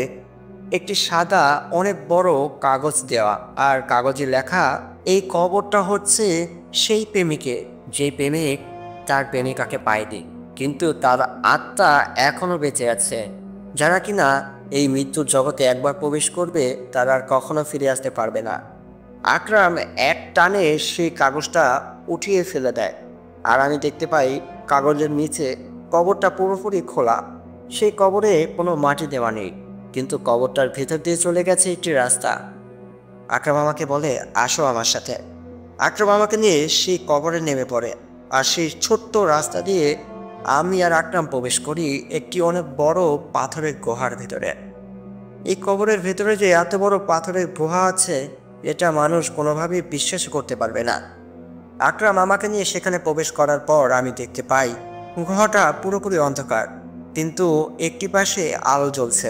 একটি সাদা অনেক বড় কাগজ দেওয়া, আর কাগজে লেখা, এই কবরটা হচ্ছে সেই প্রেমিকে, যে প্রেমিক তার প্রেমিকাকে পায়নি, কিন্তু তার আত্মা এখনো বেঁচে আছে। যারা কিনা এই মৃত্যুর জগতে একবার প্রবেশ করবে, তারা আর কখনো ফিরে আসতে পারবে না। আকরাম এক টানে সেই কাগজটা উঠিয়ে ফেলে দেয়, আর আমি দেখতে পাই কাগজের নিচে কবরটা পুরোপুরি খোলা। সেই কবরে কোনো মাটি দেওয়া নেই, কিন্তু কবরটার ভেতর দিয়ে চলে গেছে একটি রাস্তা। আকরাম আমাকে বলে, আসো আমার সাথে।
আকরাম আমাকে নিয়ে সেই কবরে নেমে পড়ে। আর সেই ছোট্ট রাস্তা দিয়ে আমি আর আকরাম প্রবেশ করি একটি অনেক বড় পাথরের গুহার ভিতরে। এই কবরের ভেতরে যে এত বড় পাথরের গুহা আছে, এটা মানুষ কোনোভাবেই বিশ্বাস করতে পারবে না। আকরাম আমাকে নিয়ে সেখানে প্রবেশ করার পর আমি দেখতে পাই গুহাটা পুরোপুরি অন্ধকার, কিন্তু একটি পাশে আলো জ্বলছে,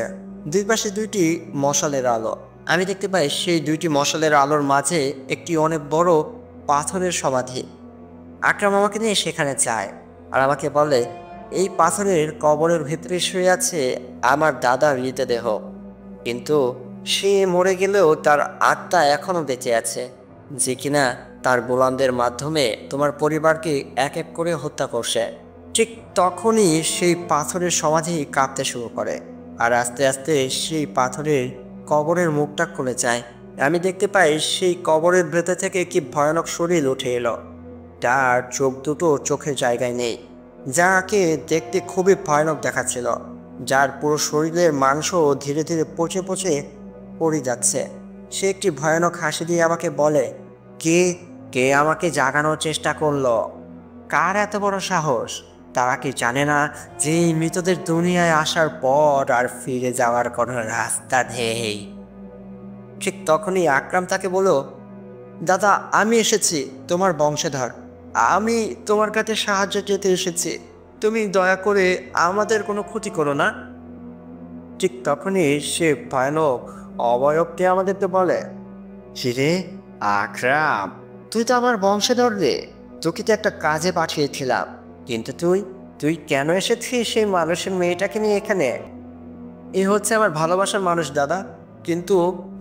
দুই পাশে দুইটি মশালের আলো। আমি দেখতে পাই সেই দুইটি মশালের আলোর মাঝে একটি অনেক বড় পাথরের সমাধি। আকরাম আমাকে নিয়ে সেখানে যায় আর আমাকে বলে এই পাথরের কবরের ভেতরে শুয়ে আছে আমার দাদার মৃতদেহ, কিন্তু সে মরে গেলেও তার আত্মা এখনো বেঁচে আছে, যে কিনা তার গোলামদের মাধ্যমে তোমার পরিবারকে এক এক করে হত্যা করছে। ঠিক তখনই সেই পাথরের সমাধি কাঁপতে শুরু করে আর আস্তে আস্তে সেই পাথরের কবরের মুখটা খুলে যায়। আমি দেখতে পাই সেই কবরের ভেতর থেকে কি ভয়ানক শরীর উঠে এলো। তার চোখ দুটো চোখের জায়গায় নেই, যাকে দেখতে খুবই ভয়ানক দেখাচ্ছিল, যার পুরো শরীরের মাংস ধীরে ধীরে পচে পচে পড়ে যাচ্ছে। সে একটি ভয়ানক হাসি দিয়ে আমাকে বলে, কে কে আমাকে জাগানোর চেষ্টা করলো? কার এত বড় সাহস? তারা কি জানে না যে এই মৃতদের দুনিয়ায় আসার পর আর ফিরে যাওয়ার কোনো রাস্তা নেই? ঠিক তখনই আকরাম তাকে বলল, দাদা আমি এসেছি, তোমার বংশধর। আমি তোমার কাছে সাহায্য চেতে এসেছি, তুমি দয়া করে আমাদের কোনো ক্ষতি করো না। ঠিক তখনই সে ভয়ানক অবয়বটি আমাদেরকে বলে, হিরে আকরাম, তুই তো আমার বংশধর রে, তোকে তো একটা কাজে পাঠিয়েছিলাম, কিন্তু তুই তুই কেন এসেছিস সেই মানুষের মেয়েটাকে নিয়ে এখানে? এই হচ্ছে আমার ভালোবাসার মানুষ দাদা, কিন্তু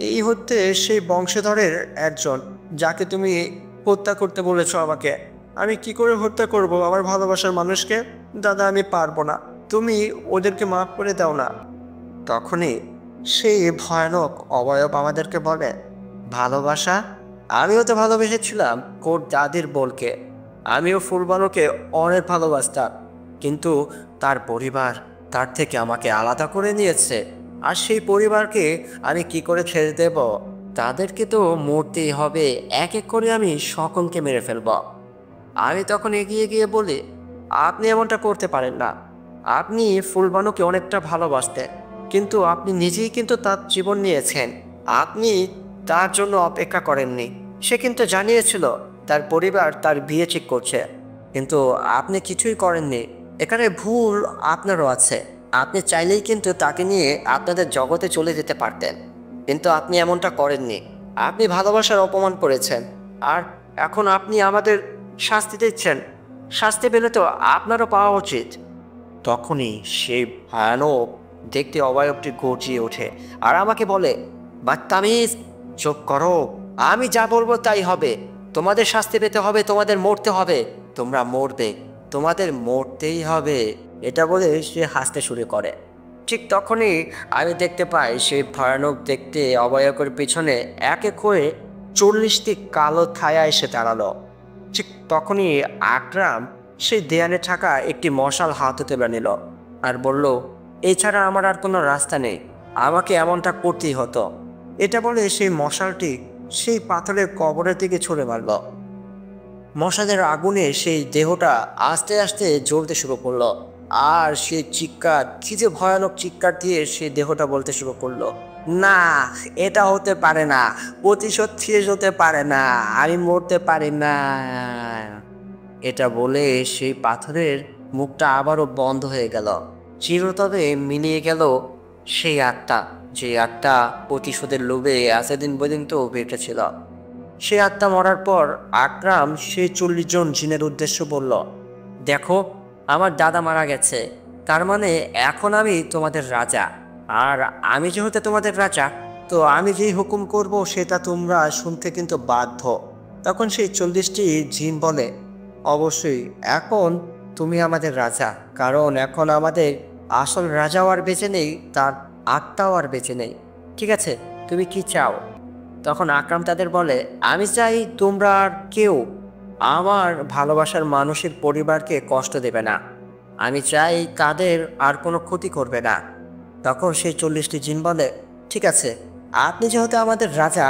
এই হচ্ছে সেই বংশধরের একজন যাকে তুমি হত্যা করতে বলেছো আমাকে। আমি কি করে হত্যা করব আমার ভালোবাসার মানুষকে? দাদা আমি পারবো না, তুমি ওদেরকে মাফ করে দাও না। তখনই সেই ভয়ানক অবয়ব আমাদেরকে বলে, ভালোবাসা? আমিও তো ভালোবেসেছিলাম কোর দাদির বোনকে, আমিও ফুলবানুকে অনেক ভালোবাসতাম, কিন্তু তার পরিবার তার থেকে আমাকে আলাদা করে নিয়েছে। আর সেই পরিবারকে আমি কি করে ছেড়ে দেব? তাদেরকে তো মরতেই হবে, এক এক করে আমি সকলকে মেরে ফেলব। আমি তখন এগিয়ে গিয়ে বলি, আপনি এমনটা করতে পারেন না, আপনি ফুলবানুকে অনেকটা ভালোবাসতেন, কিন্তু আপনি নিজেই কিন্তু তার জীবন নিয়েছেন। আপনি তার জন্য অপেক্ষা করেননি, সে কিন্তু জানিয়েছিল তার পরিবার তার বিয়ে ঠিক করছে, কিন্তু আপনি কিছুই করেননি। এখানে ভুল আপনারও আছে, আপনি চাইলেই কিন্তু তাকে নিয়ে আপনাদের জগতে চলে যেতে পারতেন, কিন্তু আপনি এমনটা করেননি। আপনি ভালোবাসার অপমান করেছেন, আর এখন আপনি আমাদের শাস্তি দিচ্ছেন। শাস্তি পেলে তো আপনারও পাওয়া উচিত। তখনই সেই ভয়ানক দেখতে অবয়বটি গর্জিয়ে ওঠে আর আমাকে বলে, বাত্তামিজ, চুপ করো, আমি যা বলবো তাই হবে। তোমাদের শাস্তি পেতে হবে, তোমাদের মরতে হবে, তোমরা মরবে, তোমাদের মরতেই হবে। এটা বলে সে হাসতে শুরু করে। ঠিক তখনই আমি দেখতে পাই সেই ভয়ানক দেখতে অবয়বের পিছনে এক এক করে 40টি কালো ছায়া এসে দাঁড়ালো। ঠিক তখনই আকরাম সেই দেয়ালে থাকা একটি মশাল হাতে তুলে নিল আর বলল, এছাড়া আমার আর কোনো রাস্তা নেই, আমাকে এমনটা করতেই হতো। এটা বলে সেই মশালটি সেই পাথরের কবরের দিকে ছুঁড়ে মারল। মশাদের আগুনে সেই দেহটা আস্তে আস্তে জ্বলতে শুরু করলো আর সেই চিৎকার, কি যে ভয়ানক চিৎকার দিয়ে সেই দেহটা বলতে শুরু করলো, না এটা হতে পারে না, প্রতিশোধ শেষ হতে পারে না, আমি মরতে পারি না। এটা বলে সেই পাথরের মুখটা আবারও বন্ধ হয়ে গেল। চিরতরে মিলিয়ে গেল সেই আত্মা, যে আত্মা প্রতিশোধের লোভে এতদিন পর্যন্ত বেঁচেছিল। সে আত্মা মরার পর আকরাম সেই 40 জন জিনের উদ্দেশ্য বলল, দেখো আমার দাদা মারা গেছে, তার মানে এখন আমি তোমাদের রাজা, আর আমি যেহেতু তোমাদের রাজা, তো আমি যেই হুকুম করব সেটা তোমরা শুনতে কিন্তু বাধ্য। তখন সেই 40টি জিন বলে, অবশ্যই এখন তুমি আমাদের রাজা, কারণ এখন আমাদের আসল রাজাও আর বেঁচে নেই, তার আত্মাও আর বেঁচে নেই। ঠিক আছে, তুমি কি চাও? তখন আকরাম তাদের বলে, আমি চাই তোমরা আর কেউ আমার ভালোবাসার মানুষের পরিবারকে কষ্ট দেবে না, আমি চাই তাদের আর কোনো ক্ষতি করবে না। তখন সেই 40টি জিন বলে, ঠিক আছে, আপনি যেহেতু আমাদের রাজা,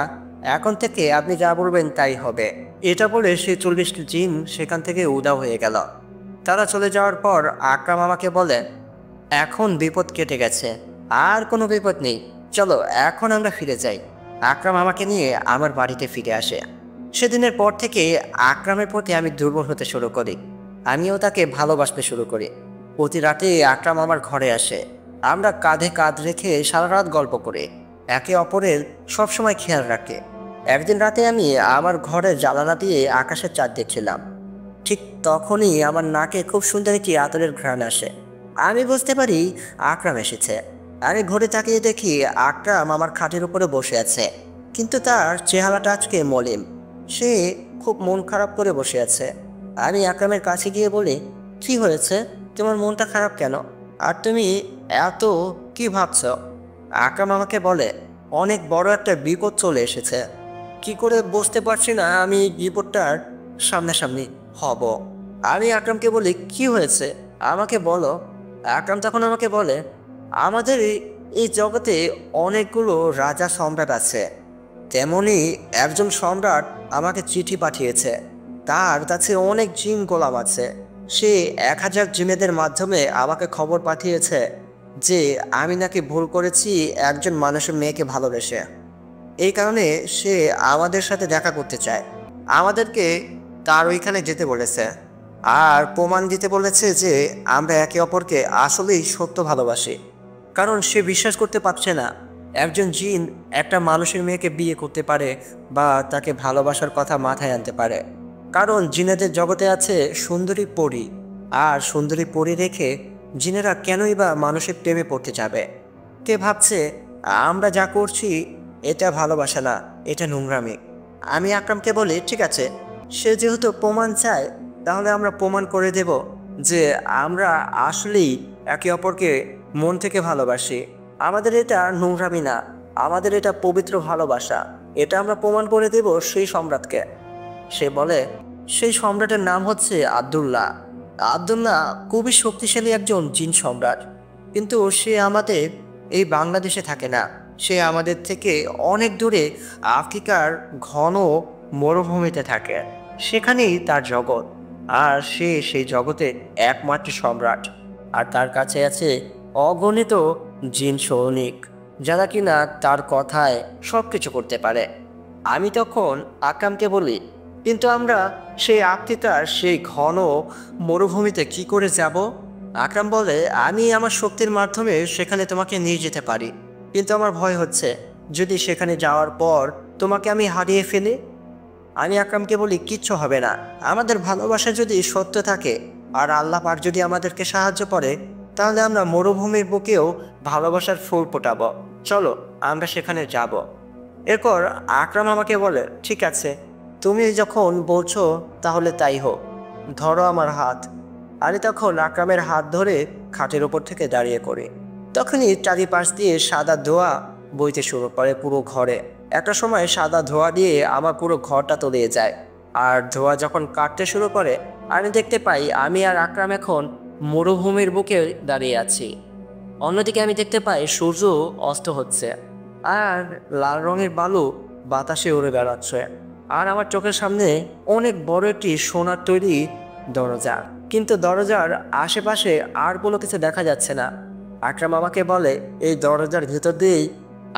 এখন থেকে আপনি যা বলবেন তাই হবে। এটা বলে সেই 40টি জিন সেখান থেকে উধাও হয়ে গেল। তারা চলে যাওয়ার পর আকরাম আমাকে বলে, এখন বিপদ কেটে গেছে, আর কোনো বিপদ নেই, চলো এখন আমরা ফিরে যাই। আকরাম আমাকে নিয়ে আমার বাড়িতে ফিরে আসে। সেদিনের পর থেকে আকরামের প্রতি আমি দুর্বল হতে শুরু করি। আমিও তাকে ভালোবাসতে শুরু করি। প্রতি রাতে আকরাম আমার ঘরে আসে। আমরা কাঁধে কাঁধ রেখে সারা রাত গল্প করি, একে অপরের সবসময় খেয়াল রাখে। একদিন রাতে আমি আমার ঘরের জানালা দিয়ে আকাশের চাঁদ দেখছিলাম। ঠিক তখনই আমার নাকে খুব সুন্দর একটি আতরের ঘ্রাণ আসে। আমি বুঝতে পারি আকরাম এসেছে। আমি ঘড়ি তাকিয়ে দেখি আকরাম আমার খাটের উপরে বসে আছে, কিন্তু তার চেহারাটা আজকে মলিন। সে খুব মন খারাপ করে বসে আছে। আমি আকরামের কাছে গিয়ে বলি, কি হয়েছে, তোমার মনটা খারাপ কেন, আর তুমি এত কি ভাবছ? আকরাম আমাকে বলে, অনেক বড় একটা বিপদ চলে এসেছে। কি করে বুঝতে পারছি না আমি বিপদটার সামনাসামনি হব। আমি আকরামকে বলি, কি হয়েছে আমাকে বলো। আকরাম তখন আমাকে বলে, আমাদের এই জগতে অনেকগুলো রাজা সম্রাট আছে, তেমনি একজন সম্রাট আমাকে চিঠি পাঠিয়েছে। তার কাছে অনেক জিন গোলাম আছে। সে 1000 জিনেদের মাধ্যমে আমাকে খবর পাঠিয়েছে যে আমি নাকি ভুল করেছি একজন মানুষের মেয়েকে ভালোবেসে। এই কারণে সে আমাদের সাথে দেখা করতে চায়। আমাদেরকে তার ওইখানে যেতে বলেছে, আর প্রমাণ দিতে বলেছে যে আমরা একে অপরকে আসলেই সত্য ভালোবাসি। কারণ সে বিশ্বাস করতে পারছে না একজন জিন একটা মানুষের মেয়েকে বিয়ে করতে পারে বা তাকে ভালোবাসার কথা মাথায় আনতে পারে। কারণ জিনেদের জগতে আছে সুন্দরী পরী, আর সুন্দরী পরী রেখে জিনেরা কেনই বা মানুষের প্রেমে পড়তে যাবে। কে ভাবছে আমরা যা করছি এটা ভালোবাসা না, এটা নোংরামি। আমি আকরামকে বলি, ঠিক আছে, সে যেহেতু প্রমাণ চায়, তাহলে আমরা প্রমাণ করে দেব যে আমরা আসলেই একে অপরকে মন থেকে ভালোবাসি। আমাদের এটা নোংরামি না, আমাদের এটা পবিত্র ভালোবাসা। এটা আমরা প্রমাণ করে দেব সেই সম্রাটকে। সে বলে, সেই সম্রাটের নাম হচ্ছে আব্দুল্লাহ। আব্দুল্লাহ খুবই শক্তিশালী একজন জিন সম্রাট, কিন্তু সে আমাদের এই বাংলাদেশে থাকে না। সে আমাদের থেকে অনেক দূরে আফ্রিকার ঘন মরুভূমিতে থাকে। সেখানেই তার জগৎ, আর সে সেই জগতের একমাত্র সম্রাট। আর তার কাছে আছে অগণিত জিন সৈনিক, যারা কিনা তার কথায় সব কিছু করতে পারে। আমি তখন আকরামকে বলি, কিন্তু আমরা সেই আফ্রিকার সেই ঘন মরুভূমিতে কি করে যাব? আকরাম বলে, আমি আমার শক্তির মাধ্যমে সেখানে তোমাকে নিয়ে যেতে পারি, কিন্তু আমার ভয় হচ্ছে যদি সেখানে যাওয়ার পর তোমাকে আমি হারিয়ে ফেলি। আমি আকরামকে বলি, কিচ্ছু হবে না। আমাদের ভালোবাসা যদি সত্য থাকে আর আল্লাহ পাক যদি আমাদেরকে সাহায্য করে, তাহলে আমরা মরুভূমির বুকেও ভালোবাসার ফুল ফোটাবো। চলো আমরা সেখানে যাব। এরপর আকরাম আমাকে বলে, ঠিক আছে, তুমি যখন বলছো তাহলে তাই হোক, ধরো আমার হাত। আমি তখন আকরামের হাত ধরে খাটের ওপর থেকে দাঁড়িয়ে করি। তখনই চারিপাশ দিয়ে সাদা ধোঁয়া বইতে শুরু করে পুরো ঘরে। একটা সময় সাদা ধোঁয়া দিয়ে আমার পুরো ঘরটা তলিয়ে যায়। আর ধোঁয়া যখন কাটতে শুরু করে, আমি দেখতে পাই আমি আর আকরাম এখন মরুভূমির বুকে দাঁড়িয়ে আছি। অন্যদিকে আমি দেখতে পাই সূর্য অস্ত হচ্ছে, আর লাল রঙের বালু বাতাসে উড়ে বেড়াচ্ছে। আর আমার চোখের সামনে অনেক বড় একটি সোনার তৈরি দরজা, কিন্তু দরজার আশেপাশে আর কোনো কিছু দেখা যাচ্ছে না। আকরাম আমাকে বলে, এই দরজার ভিতর দিয়েই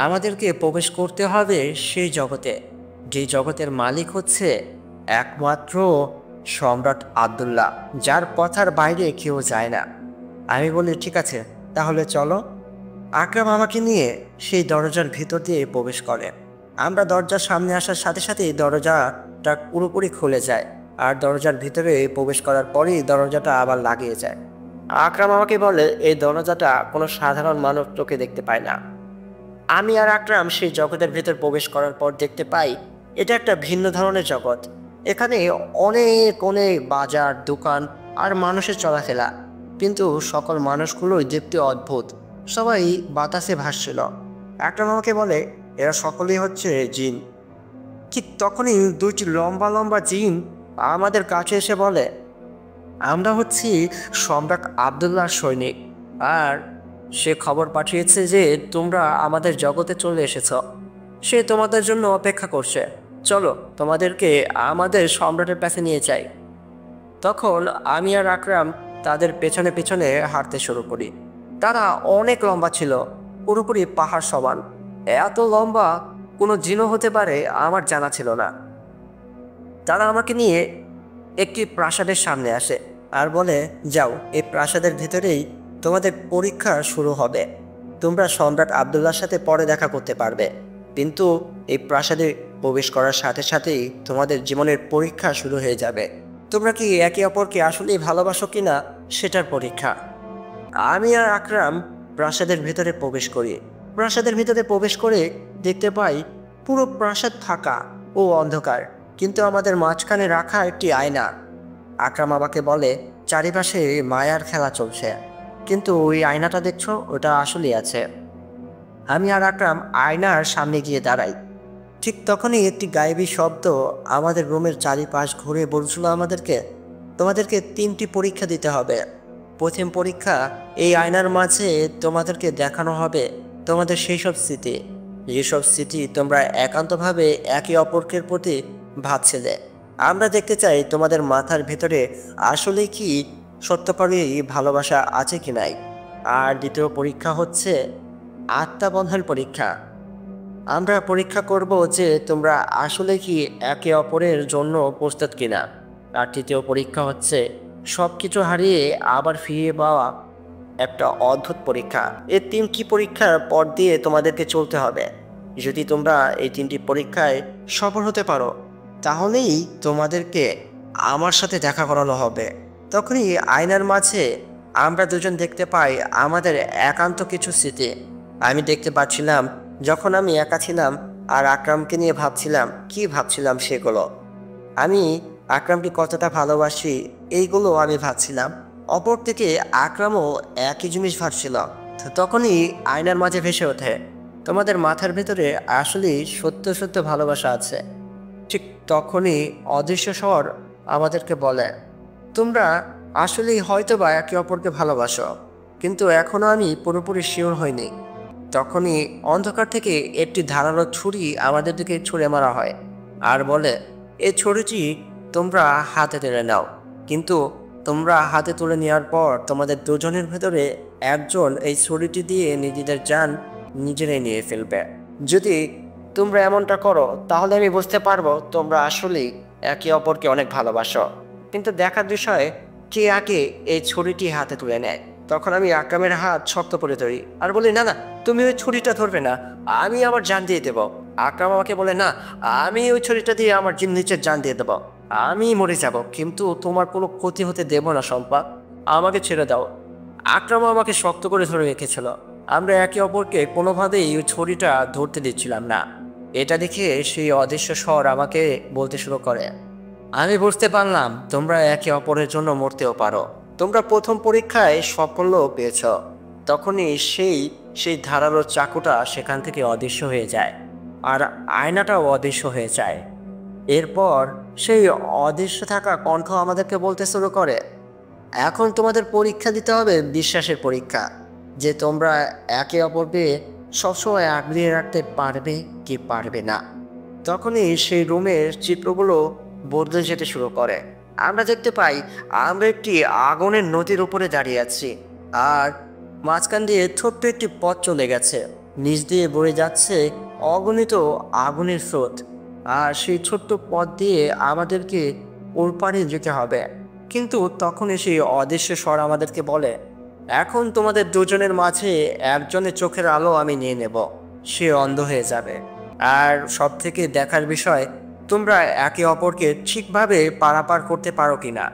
আমাদেরকে প্রবেশ করতে হবে সেই জগতে, যে জগতের মালিক হচ্ছে একমাত্র সম্রাট আব্দুল্লাহ, যার কথার বাইরে কেউ যায় না। আমি বলি, ঠিক আছে, তাহলে চলো। আকরাম আমাকে নিয়ে সেই দরজার ভিতর দিয়ে প্রবেশ করে। আমরা দরজার সামনে আসার সাথে সাথেই দরজাটা পুরোপুরি খুলে যায়, আর দরজার ভিতরে প্রবেশ করার পরেই দরজাটা আবার লাগিয়ে যায়। আকরাম আমাকে বলে, এই দরজাটা কোনো সাধারণ মানুষ চোখে দেখতে পায় না। আমি আর আকরাম সেই জগতের ভিতর প্রবেশ করার পর দেখতে পাই এটা একটা ভিন্ন ধরনের জগৎ। এখানে অনেক অনেক বাজার, দোকান আর মানুষের চলাফেরা, কিন্তু সকল মানুষগুলোই দেখতে অদ্ভুত। সবাই বাতাসে ভাসছিল। আকরাম আমাকে বলে, এরা সকলেই হচ্ছে জিন। ঠিক তখনই দুইটি লম্বা লম্বা জিন আমাদের কাছে এসে বলে, আমরা হচ্ছি সম্রাট আব্দুল্লাহর সৈনিক, আর সে খবর পাঠিয়েছে যে তোমরা আমাদের জগতে চলে এসেছ।
সে তোমাদের জন্য অপেক্ষা করছে। চলো তোমাদেরকে আমাদের সম্রাটের কাছে নিয়ে যাই। তখন আমি আর আকরাম তাদের পেছনে পেছনে হাঁটতে শুরু করি। তারা অনেক লম্বা ছিল, পুরোপুরি পাহাড় সমান। এত লম্বা কোনো জিনও হতে পারে আমার জানা ছিল না। তারা আমাকে নিয়ে একটি প্রাসাদের সামনে আসে আর বলে, যাও, এই প্রাসাদের ভিতরেই তোমাদের পরীক্ষা শুরু হবে। তোমরা সম্রাট আবদুল্লাহর সাথে পরে দেখা করতে পারবে, কিন্তু এই প্রাসাদে প্রবেশ করার সাথে সাথেই তোমাদের জীবনের পরীক্ষা শুরু হয়ে যাবে। তোমরা কি একে অপরকে আসলেই ভালোবাসো কিনা সেটার পরীক্ষা। আমি আর আকরাম প্রাসাদের ভিতরে প্রবেশ করি। প্রাসাদের ভিতরে প্রবেশ করে দেখতে পাই পুরো প্রাসাদ ফাঁকা ও অন্ধকার, কিন্তু আমাদের মাঝখানে রাখা একটি আয়না। আকরাম আমাকে বলে, চারিপাশে মায়ার খেলা চলছে, কিন্তু ওই আয়নাটা দেখছো, ওটা আসলেই আছে। আমি আর আকরাম আয়নার সামনে গিয়ে দাঁড়াই। ঠিক তখনই একটি গায়েবী শব্দ আমাদের রুমের চারিপাশ ঘুরে বলছিল আমাদেরকে, তোমাদেরকে 3টি পরীক্ষা দিতে হবে। প্রথম পরীক্ষা, এই আয়নার মাঝে তোমাদেরকে দেখানো হবে তোমাদের সেই সব স্মৃতি, যেসব স্মৃতি তোমরা একান্তভাবে একে অপরকের প্রতি ভাবছিলে। আমরা দেখতে চাই তোমাদের মাথার ভেতরে আসলে কি সত্যকারই ভালোবাসা আছে কি নাই। আর দ্বিতীয় পরীক্ষা হচ্ছে আত্মবন্ধন পরীক্ষা। আমরা পরীক্ষা করব যে তোমরা আসলে কি একে অপরের জন্য প্রস্তুত কিনা। আর তৃতীয় পরীক্ষা হচ্ছে সব কিছু হারিয়ে আবার ফিরে পাওয়া, একটা অদ্ভুত পরীক্ষা। এই 3টি পরীক্ষার পর দিয়ে তোমাদেরকে চলতে হবে। যদি তোমরা এই 3টি পরীক্ষায় সফল হতে পারো, তাহলেই তোমাদেরকে আমার সাথে দেখা করানো হবে। তখনই আয়নার মাঝে আমরা দুজন দেখতে পাই আমাদের একান্ত কিছু স্মৃতি। আমি দেখতে পাচ্ছিলাম যখন আমি একা ছিলাম আর আকরামকে নিয়ে ভাবছিলাম সেগুলো। আমি আকরামকে কতটা ভালোবাসি এইগুলো আমি ভাবছিলাম। অপর থেকে আকরামও একই জিনিস ভাবছিল। তখনই আয়নার মাঝে ভেসে ওঠে, তোমাদের মাথার ভেতরে আসলেই সত্য সত্য ভালোবাসা আছে। ঠিক তখনই অদৃশ্য স্বর আমাদেরকে বলে, তোমরা আসলেই হয়তো বা একে অপরকে ভালোবাসো, কিন্তু এখনো আমি পুরোপুরি শিওর হইনি। তখনই অন্ধকার থেকে একটি ধারালো ছুরি আমাদের দিকে ছুঁড়ে মারা হয় আর বলে, এই ছুরিটি তোমরা হাতে তুলে নাও, কিন্তু তোমরা হাতে তুলে নেওয়ার পর তোমাদের দুজনের ভেতরে একজন এই ছুরিটি দিয়ে নিজেদের জান নিজেরাই নিয়ে ফেলবে। যদি তোমরা এমনটা করো তাহলে আমি বুঝতে পারবো তোমরা আসলেই একে অপরকে অনেক ভালোবাসো। কিন্তু দেখার বিষয় কে আগে এই ছুরিটি হাতে তুলে নেয়। তখন আমি আকরামের হাত শক্ত করে ধরি আর বলি, না না, তুমি ওই ছুরিটা ধরবে না, আমি আমার জান দিয়ে দেবো। আকরাম আমাকে বলে, না, আমি ওই ছুরিটা দিয়ে আমার নিচের জান দিয়ে দেবো, আমি মরে যাব, কিন্তু তোমার কোনো ক্ষতি হতে দেব না শম্পা, আমাকে ছেড়ে দাও। আকরাম আমাকে শক্ত করে ধরে রেখেছিল। আমরা একে অপরকে কোনোভাবেই ওই ছুরিটা ধরতে দিচ্ছিলাম না। এটা দেখে সেই অদৃশ্য স্বর আমাকে বলতে শুরু করে, আমি বুঝতে পারলাম তোমরা একে অপরের জন্য মরতেও পারো। তোমরা প্রথম পরীক্ষায় সাফল্য পেয়েছ। তখনই সেই ধারালো চাকুটা সেখান থেকে অদৃশ্য হয়ে যায় আর আয়নাটাও অদৃশ্য হয়ে যায়। এরপর সেই অদৃশ্য থাকা কণ্ঠ আমাদেরকে বলতে শুরু করে, এখন তোমাদের পরীক্ষা দিতে হবে বিশ্বাসের পরীক্ষা, যে তোমরা একে অপরকে সবসময় আগলে রাখতে পারবে কি পারবে না। তখনই সেই রুমের চিত্রগুলো বদলে যেতে শুরু করে। আমরা দেখতে পাই আমরা একটি আগুনের নদীর উপরে দাঁড়িয়ে আছি আর মাঝখান দিয়ে ছোট্ট একটি পথ চলে গেছে। নিচ দিয়ে বয়ে যাচ্ছে অগণিত আগুনের স্রোত, আর সেই ছোট্ট পথ দিয়ে আমাদেরকে ওর পাড়ে যেতে হবে। কিন্তু তখনই সেই অদৃশ্য স্বর আমাদেরকে বলে, এখন তোমাদের দুজনের মাঝে একজনের চোখের আলো আমি নিয়ে নেব, সে অন্ধ হয়ে যাবে। আর সব থেকে দেখার বিষয়, তোমরা একে অপরকে ঠিকভাবে পারাপার করতে পারো কিনা।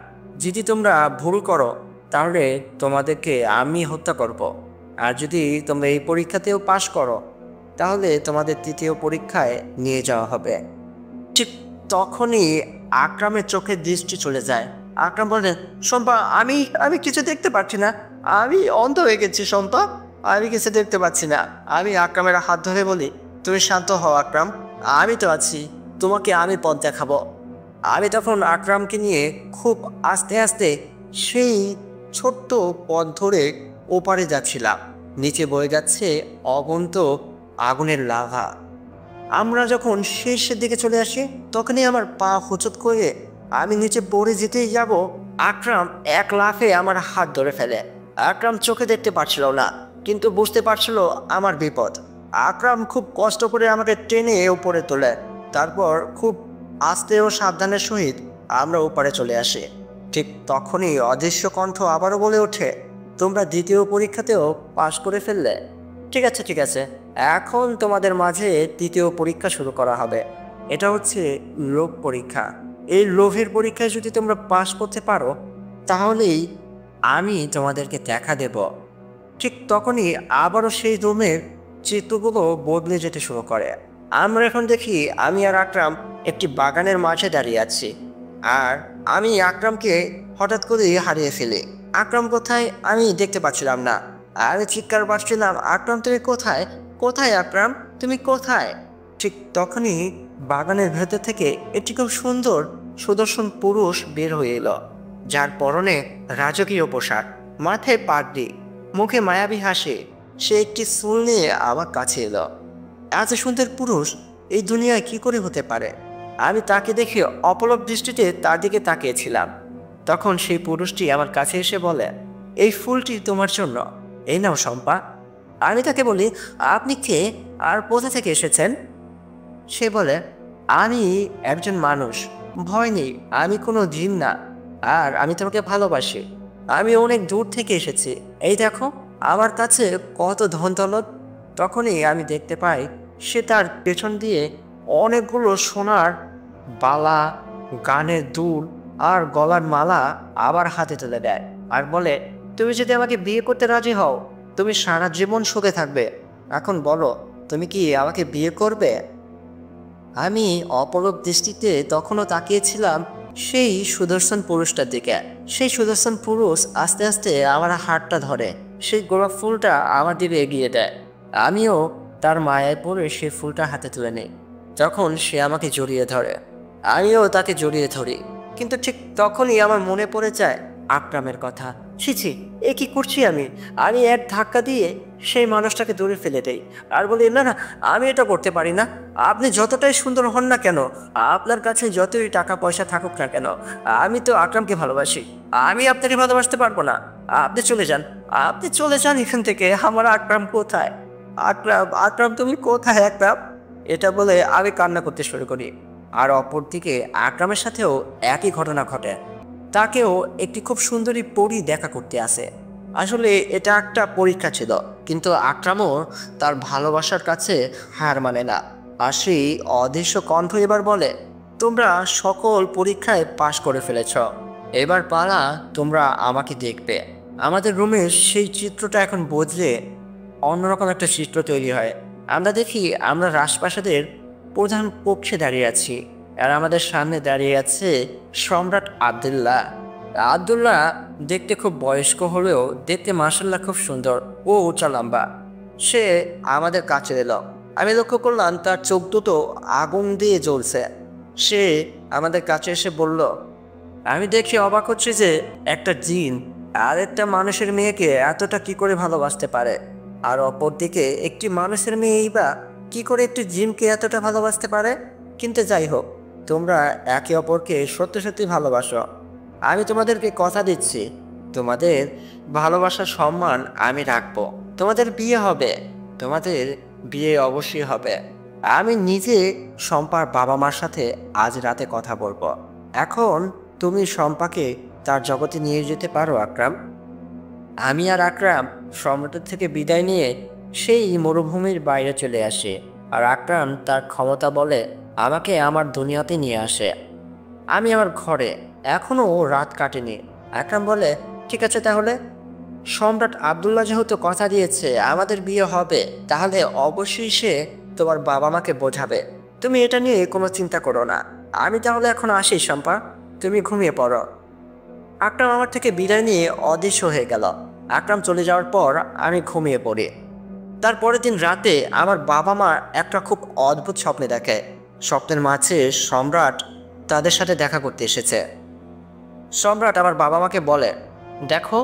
যদি তোমরা ভুল করো তাহলে তোমাদেরকে আমি হত্যা করব। আর যদি তোমরা এই পরীক্ষাতেও পাশ করো তাহলে তোমাদের তৃতীয় পরীক্ষায় নিয়ে যাওয়া হবে। ঠিক তখনই আকরামের চোখের দৃষ্টি চলে যায়। আকরাম বলেন, শম্পা, আমি কিছু দেখতে পাচ্ছি না, আমি অন্ধ হয়ে গেছি শম্পা, আমি কিছু দেখতে পাচ্ছি না। আমি আকরামের হাত ধরে বলি, তুমি শান্ত হও আকরাম, আমি তো আছি, তোমাকে আমি পথ দেখাবো। আমি তখন আকরামকে নিয়ে খুব আস্তে আস্তে সেই ছোট্ট পথ ধরে ওপারে যাচ্ছিলাম। নিচে বয়ে যাচ্ছে অগণিত আগুনের লাভা।
আমরা যখন শেষের দিকে চলে আসি তখনই আমার পা হোঁচট করে আমি নিচে পড়ে যেতেই যাব, আকরাম এক লাফে আমার হাত ধরে ফেলে। আকরাম চোখে দেখতে পারছিল না, কিন্তু বুঝতে পারছিল আমার বিপদ। আকরাম খুব কষ্ট করে আমাকে টেনে উপরে তোলে। তারপর খুব আস্তে ও সাবধানের সহিত আমরা উপরে চলে আসি। ঠিক তখনই অদৃশ্য কণ্ঠ আবারও বলে ওঠে, তোমরা দ্বিতীয় পরীক্ষাতেও পাশ করে ফেললে। ঠিক আছে ঠিক আছে, এখন তোমাদের মাঝে তৃতীয় পরীক্ষা শুরু করা হবে। এটা হচ্ছে লোভ পরীক্ষা। এই লোভের পরীক্ষায় যদি তোমরা পাশ করতে পারো তাহলেই আমি তোমাদেরকে দেখা দেব। ঠিক তখনই আবারও সেই রুমের চিত্রগুলো বদলে যেতে শুরু করে। আমরা এখন দেখি আমি আর আকরাম একটি বাগানের মাঝে দাঁড়িয়ে আছি, আর আমি আকরামকে হঠাৎ করেই হারিয়ে ফেলি। আকরাম কোথায় আমি দেখতে পাচ্ছিলাম না। আমি চিৎকার পাচ্ছিলাম, আকরাম তুমি কোথায়, কোথায় আকরাম, তুমি কোথায়? ঠিক তখনই বাগানের ভেতর থেকে একটি খুব সুন্দর সুদর্শন পুরুষ বের হয়ে এলো, যার পরনে রাজকীয় পোশাক, মাথায় পাগড়ি, মুখে মায়াবী হাসি। সে একটি ফুল নিয়ে আমার কাছে এলো। এত সুন্দর পুরুষ এই দুনিয়ায় কি করে হতে পারে? আমি তাকে দেখে অপলক দৃষ্টিতে তার দিকে তাকিয়েছিলাম। তখন সেই পুরুষটি আমার কাছে এসে বলে, এই ফুলটি তোমার জন্য, এই নাও শম্পা। আমি তাকে বলি, আপনি কে আর কোথা থেকে এসেছেন? সে বলে, আমি একজন মানুষ, ভয় নেই, আমি কোনো জিন না, আর আমি তোমাকে ভালোবাসি। আমি অনেক দূর থেকে এসেছি, এই দেখো আমার কাছে কত ধন দৌলত। তখনই আমি দেখতে পাই সে তার পেছন দিয়ে অনেকগুলো সোনার বালা, গানের দুল আর গলার মালা আবার হাতে তুলে দেয়, আর বলে, তুমি যদি আমাকে বিয়ে করতে রাজি হও তুমি সারা জীবন সুখে থাকবে। এখন বলো, তুমি কি আমাকে বিয়ে করবে? আমি অপলক দৃষ্টিতে তখনও তাকিয়েছিলাম সেই সুদর্শন পুরুষটার দিকে। সেই সুদর্শন পুরুষ আস্তে আস্তে আমার হাতটা ধরে, সেই গোলাপ ফুলটা আমার দিকে এগিয়ে দেয়। আমিও তার মায়ায় পড়ে সেই ফুলটা হাতে তুলে নিই। যখন সে আমাকে জড়িয়ে ধরে আমিও তাকে জড়িয়ে ধরি, কিন্তু ঠিক তখনই আমার মনে পড়ে যায় আকরামের কথা। ছি, এ কি করছি আমি? আমি এক ধাক্কা দিয়ে সেই মানুষটাকে দূরে ফেলে দেই আর বলি, না না, আমি এটা করতে পারি না। আপনি যতটাই সুন্দর হন না কেন, আপনার কাছে যতই টাকা পয়সা থাকুক না কেন, আমি তো আকরামকে ভালোবাসি। আমি আপনাকে ভালোবাসতে পারবো না। আপনি চলে যান, আপনি চলে যান এখান থেকে। আমার আকরাম কোথায়? আকরাম, আকরাম তুমি কোথায় আকরাম? এটা বলে আমি কান্না করতে শুরু করি। আর অপরদিকে আকরামের সাথেও একই ঘটনা ঘটে। তাকেও একটি খুব সুন্দরী পরী দেখা করতে আসে। আসলে এটা একটা পরীক্ষা ছিল, কিন্তু আকরামও তার ভালোবাসার কাছে হার মানে না। আর সেই অদৃশ্য কণ্ঠ এবার বলে, তোমরা সকল পরীক্ষায় পাশ করে ফেলেছ, এবার পালা তোমরা আমাকে দেখবে। আমাদের রুমের সেই চিত্রটা এখন বদলে অন্যরকম একটা চিত্র তৈরি হয়। আমরা দেখি আমরা রাজপ্রাসাদের প্রধান কক্ষে দাঁড়িয়ে আছি, আর আমাদের সামনে দাঁড়িয়ে আছে সম্রাট আবদুল্লাহ। আবদুল্লাহ দেখতে খুব বয়স্ক হলেও দেখতে মাশাআল্লাহ খুব সুন্দর ও উঁচা লম্বা। সে আমাদের কাছে এলো। আমি লক্ষ্য করলাম তার চোখ দুটো আগুন দিয়ে জ্বলছে। সে আমাদের কাছে এসে বলল, আমি দেখে অবাক হচ্ছি যে একটা জিন আর একটা মানুষের মেয়েকে এতটা কি করে ভালোবাসতে পারে, আর অপরদিকে একটি মানুষের মেয়েই বা কি করে একটি জিনকে এতটা ভালোবাসতে পারে। কিন্তু যাই হোক, তোমরা একে অপরকে সত্যি সত্যি ভালোবাসো। আমি তোমাদেরকে কথা দিচ্ছি, তোমাদের ভালোবাসার সম্মান আমি রাখবো। তোমাদের বিয়ে হবে, তোমাদের বিয়ে অবশ্যই হবে। আমি নিজে শম্পার বাবা মার সাথে আজ রাতে কথা বলবো। এখন তুমি শম্পাকে তার জগতে নিয়ে যেতে পারো আকরাম। আমি আর আকরাম সম্রাটের থেকে বিদায় নিয়ে সেই মরুভূমির বাইরে চলে আসে, আর আকরাম তার ক্ষমতা বলে আমাকে আমার দুনিয়াতে নিয়ে আসে। আমি আমার ঘরে, এখনও রাত কাটেনি। আকরাম বলে, ঠিক আছে তাহলে, সম্রাট আবদুল্লাহ যেহেতু কথা দিয়েছে আমাদের বিয়ে হবে, তাহলে অবশ্যই সে তোমার বাবা মাকে বোঝাবে। তুমি এটা নিয়ে কোনো চিন্তা করো না। আমি তাহলে এখন আসি শম্পা, তুমি ঘুমিয়ে পড়ো। আকরাম আমার থেকে বিদায় নিয়ে অদৃশ্য হয়ে গেল। আকরাম চলে যাওয়ার পর আমি ঘুমিয়ে পড়ি। তারপরের দিন রাতে আমার বাবা মা একটা খুব অদ্ভুত স্বপ্নে দেখে। স্বপ্নের মাঝে সম্রাট তাদের সাথে দেখা করতে এসেছে। সম্রাট আমার বাবা মাকে বলে, দেখো,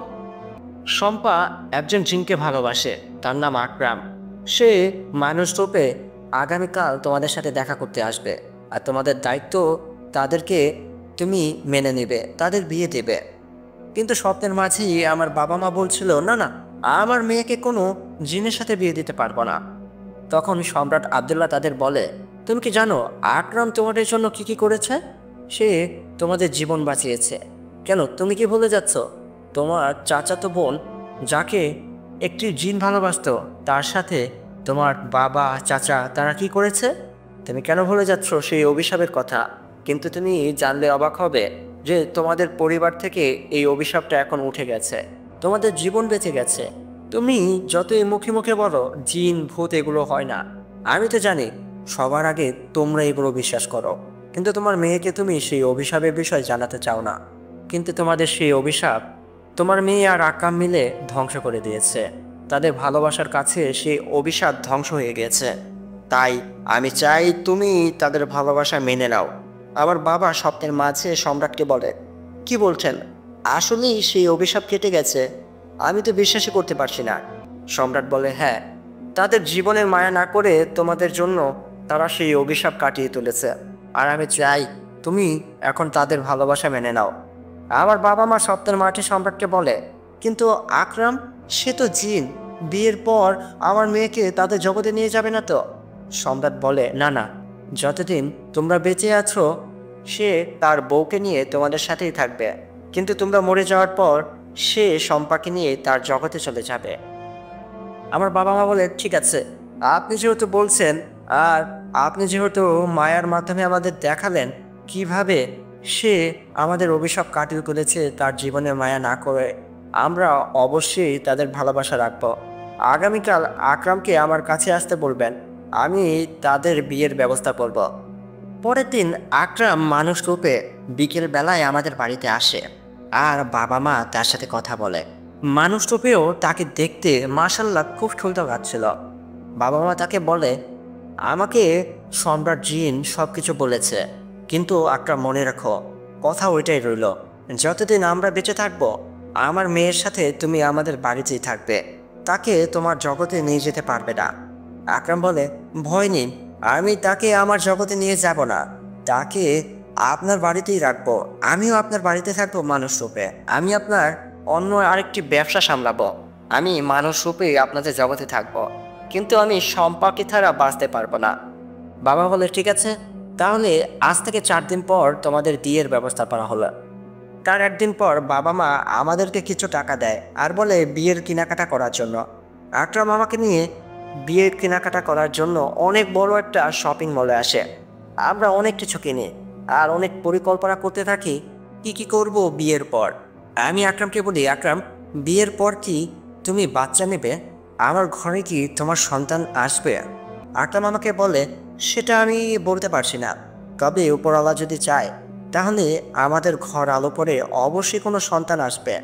শম্পা একজন জিনকে ভালোবাসে, তার নাম আকরাম। সে মানুষ রূপে
আগামীকাল তোমাদের সাথে দেখা করতে আসবে, আর তোমাদের দায়িত্ব তাদেরকে তুমি মেনে নেবে, তাদের বিয়ে দেবে। কিন্তু স্বপ্নের মাঝেই আমার বাবা মা বলছিল, না না, আমার মেয়েকে কোনো জিনের সাথে বিয়ে দিতে পারবো না। তখন সম্রাট আবদুল্লাহ তাদের বলে, তুমি কি জানো আকরাম তোমাদের জন্য কি কি করেছে? সে তোমাদের জীবন বাঁচিয়েছে। কেন, তুমি কি ভুলে যাচ্ছ তোমার চাচাতো বোন যাকে একটি জিন ভালোবাসতো, তার সাথে তোমার বাবা চাচা তারা কি করেছে? তুমি কেন ভুলে যাচ্ছ সেই অভিশাপের কথা? কিন্তু তুমি জানলে অবাক হবে যে তোমাদের পরিবার থেকে এই অভিশাপটা এখন উঠে গেছে, তোমাদের জীবন বেঁচে গেছে। তুমি যতই মুখে মুখে বলো জিন ভূত এগুলো হয় না, আমি তো জানি সবার আগে তোমরা এগুলো বিশ্বাস করো। কিন্তু তোমার মেয়েকে তুমি সেই অভিশাপের বিষয় জানাতে চাও না। কিন্তু তোমাদের সেই অভিশাপ তোমার মেয়ে আর আকরাম মিলে ধ্বংস করে দিয়েছে। তাদের ভালোবাসার কাছে সেই অভিশাপ ধ্বংস হয়ে গেছে। তাই আমি চাই তুমি তাদের ভালোবাসা মেনে নাও। আমার বাবা স্বপ্নের মাঝে সম্রাটকে বলে, কি বলছেন? আসলেই সেই অভিশাপ কেটে গেছে? আমি তো বিশ্বাসই করতে পারছি না। সম্রাট বলে, হ্যাঁ, তাদের জীবনের মায়া না করে তোমাদের জন্য তারা সেই অভিশাপ কাটিয়ে তুলেছে। আর আমি চাই তুমি এখন তাদের ভালোবাসা মেনে নাও। আমার বাবা মা স্বপ্নের মাঠে সম্রাটকে বলে, কিন্তু আকরাম, সে তো জিন, বিয়ের পর আমার মেয়েকে তাদের জগতে নিয়ে যাবে না তো? সম্রাট বলে, না না, যতদিন তোমরা বেঁচে আছো সে তার বউকে নিয়ে তোমাদের সাথেই থাকবে, কিন্তু তোমরা মরে যাওয়ার পর সে শম্পাকে নিয়ে তার জগতে চলে যাবে। আমার বাবা মা বলে, ঠিক আছে, আপনি যেহেতু বলছেন, আর আপনি যেহেতু মায়ার মাধ্যমে আমাদের দেখালেন কিভাবে সে আমাদের অভিশাপ কাটিয়ে তুলেছে তার জীবনে মায়া না করে, আমরা অবশ্যই তাদের ভালোবাসা রাখব। আগামীকাল আকরামকে আমার কাছে আসতে বলবেন, আমি তাদের বিয়ের ব্যবস্থা করব। পরের দিন আকরাম মানুষ রূপে বিকেল বেলায় আমাদের বাড়িতে আসে, আর বাবা মা তার সাথে কথা বলে। মানুষ রূপেও তাকে দেখতে মাশাআল্লাহ খুব সুন্দর লাগছিল। বাবা মা তাকে বলে, আমাকে সম্রাট জিন সব কিছু বলেছে, কিন্তু আকরাম মনে রাখো, কথা ওইটাই রইল, যতদিন আমরা বেঁচে থাকবো আমার মেয়ের সাথে তুমি আমাদের বাড়িতেই থাকবে, তাকে তোমার জগতে নিয়ে যেতে পারবে না। আকরাম বলে, ভয় নেই, আমি তাকে আমার জগতে নিয়ে যাব না, তাকে আপনার বাড়িতেই রাখবো, আমিও আপনার বাড়িতে থাকবো মানুষ রূপে। আমি আপনার অন্য আরেকটি ব্যবসা সামলাবো, আমি মানুষ রূপেই আপনাদের জগতে থাকবো, কিন্তু আমি সম্পাকে ছাড়া বাঁচতে পারবো না। বাবা বলে, ঠিক আছে, তাহলে আজ থেকে 4 দিন পর তোমাদের বিয়ের ব্যবস্থা করা হলো। তার একদিন পর বাবা মা আমাদেরকে কিছু টাকা দেয় আর বলে বিয়ের কেনাকাটা করার জন্য। আকরাম আমাকে নিয়ে বিয়ের কেনাকাটা করার জন্য অনেক বড় একটা শপিং মলে আসে। আমরা অনেক কিছু কিনি আর অনেক পরিকল্পনা করতে থাকি কি কি করব বিয়ের পর। আমি আকরামকে বলি, আকরাম, বিয়ের পর কি তুমি বাচ্চা নেবে? আমার ঘরে কি তোমার সন্তান আসবে? আকরাম আমাকে বলে, সেটা আমি বলতে পারছি না, তবে উপরওয়ালা যদি চায় তাহলে আমাদের ঘর আলো পরে অবশ্যই কোনো সন্তান আসবে।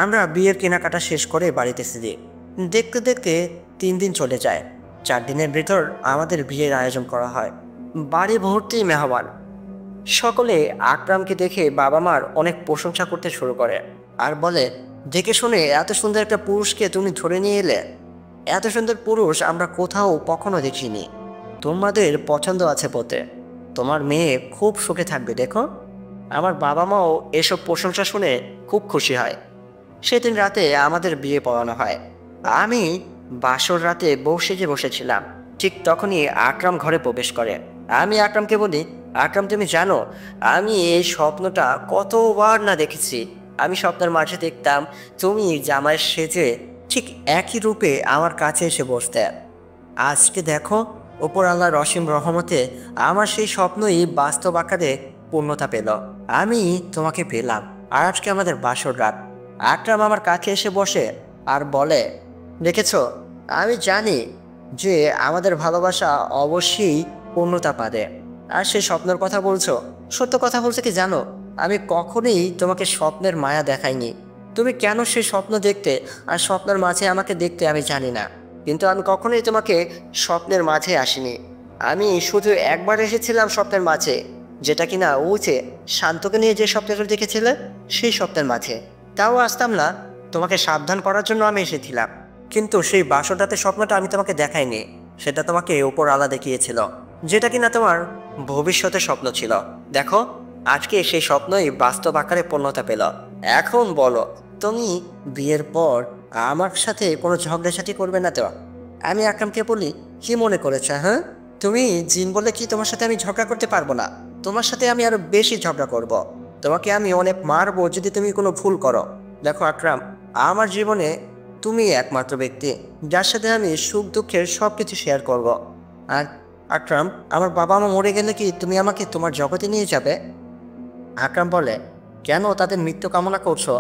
আমরা বিয়ের কেনাকাটা শেষ করে বাড়িতে ফিরি। দেখতে দেখতে 3 দিন চলে যায়। 4 দিনের ভিতর আমাদের বিয়ের আয়োজন করা হয়। বাড়ি ভর্তি মেহমান। সকলে আকরামকে দেখে বাবা মার অনেক প্রশংসা করতে শুরু করে আর বলে, দেখে শুনে এত সুন্দর একটা পুরুষকে তুমি ধরে নিয়ে এলে। এত সুন্দর পুরুষ আমরা কোথাও কখনো দেখিনি। তোমাদের পছন্দ আছে পথে, তোমার মেয়ে খুব সুখে থাকবে দেখো। আমার বাবা মাও এসব প্রশংসা শুনে খুব খুশি হয়। সেদিন রাতে আমাদের বিয়ে পড়ানো হয়। আমি বাসর রাতে বউ সেজে বসেছিলাম, ঠিক তখনই আকরাম ঘরে প্রবেশ করে। আমি আকরামকে বলি, আকরাম, তুমি জানো আমি এই স্বপ্নটা কতবার না দেখেছি। আমি স্বপ্নের মাঝে দেখতাম তুমি জামাই সেজে ঠিক একই রূপে আমার কাছে এসে বসতে। আজকে দেখো, ওপর আল্লাহর অসীম রহমতে আমার সেই স্বপ্নই বাস্তব আকারে পূর্ণতা পেল। আমি তোমাকে পেলাম, আর আজকে আমাদের বাসর রাত। আকরাম আমার কাছে এসে বসে আর বলে, দেখেছ, আমি জানি যে আমাদের ভালোবাসা অবশ্যই পূর্ণতা পাবে। আর সেই স্বপ্নের কথা বলছো, সত্য কথা বলছো কি জানো, আমি কখনোই তোমাকে স্বপ্নের মায়া দেখাইনি। তুমি কেন সেই স্বপ্ন দেখতে আর স্বপ্নের মাঝে আমাকে দেখতে আমি জানি না, কিন্তু আমি কখনোই তোমাকে স্বপ্নের মাঝে আসিনি। আমি শুধু একবার এসেছিলাম স্বপ্নের মাঝে, যেটা কিনা উঠে শান্তকে নিয়ে যে স্বপ্নটা দেখেছিলে সেই স্বপ্নের মাঝে। তাও আসতাম না, তোমাকে সাবধান করার জন্য আমি এসেছিলাম, কিন্তু সেই বাসরটাতে স্বপ্নটা আমি তোমাকে দেখাইনি। সেটা তোমাকে উপর আলা দেখিয়েছিল, যেটা কিনা তোমার ভবিষ্যতের স্বপ্ন ছিল। দেখো, আজকে সেই স্বপ্নই বাস্তব আকারে পূর্ণতা পেল। এখন বলো, তুমি বিয়ের পর আমার সাথে কোনো ঝগড়াঝাটি করবে না তো? আমি আকরামকে বলি, কি মনে করেছো হ্যাঁ? তুমি জিন বলে কি তোমার সাথে আমি ঝগড়া করতে পারবো না? তোমার সাথে আমি আরো বেশি ঝগড়া করব। তোমাকে আমি অনেক মারবো যদি তুমি কোনো ভুল করো। দেখো আকরাম, আমার জীবনে তুমি একমাত্র ব্যক্তি যার সাথে আমি সুখ দুঃখের সব কিছু শেয়ার করব। আর আকরাম, আমার বাবা মা মরে গেলে কি তুমি আমাকে তোমার জগতে নিয়ে যাবে? আকরাম বলে, কেন তাদের মৃত্যু কামনা করছো?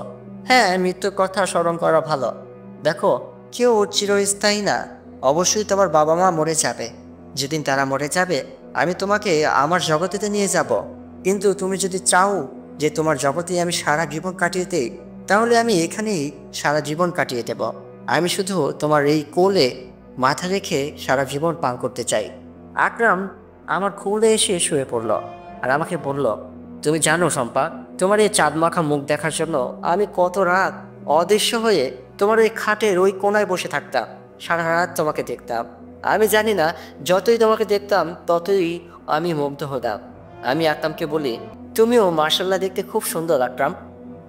হ্যাঁ, মৃত্যুর কথা স্মরণ করা ভালো। দেখো, কেউ চিরস্থায়ী না। অবশ্যই তোমার বাবা মা মরে যাবে। যেদিন তারা মরে যাবে, আমি তোমাকে আমার জগতেতে নিয়ে যাব। কিন্তু তুমি যদি চাও যে তোমার জগতে আমি সারা জীবন কাটিয়ে দেই, তাহলে আমি এখানেই সারা জীবন কাটিয়ে দেব। আমি শুধু তোমার এই কোলে মাথা রেখে সারা জীবন পার করতে চাই। আকরাম আমার কোলে এসে শুয়ে পড়ল আর আমাকে বলল, তুমি জানো শম্পা, তোমার এই চাঁদ মাখা মুখ দেখার জন্য আমি কত রাত অদৃশ্য হয়ে তোমার ওই খাটের ওই কোনায় বসে থাকতাম। সারা রাত তোমাকে দেখতাম। আমি জানি না, যতই তোমাকে দেখতাম ততই আমি মুগ্ধ হতাম। আমি আকরামকে বলি, তুমিও মার্শাল্লাহ দেখতে খুব সুন্দর আকরাম।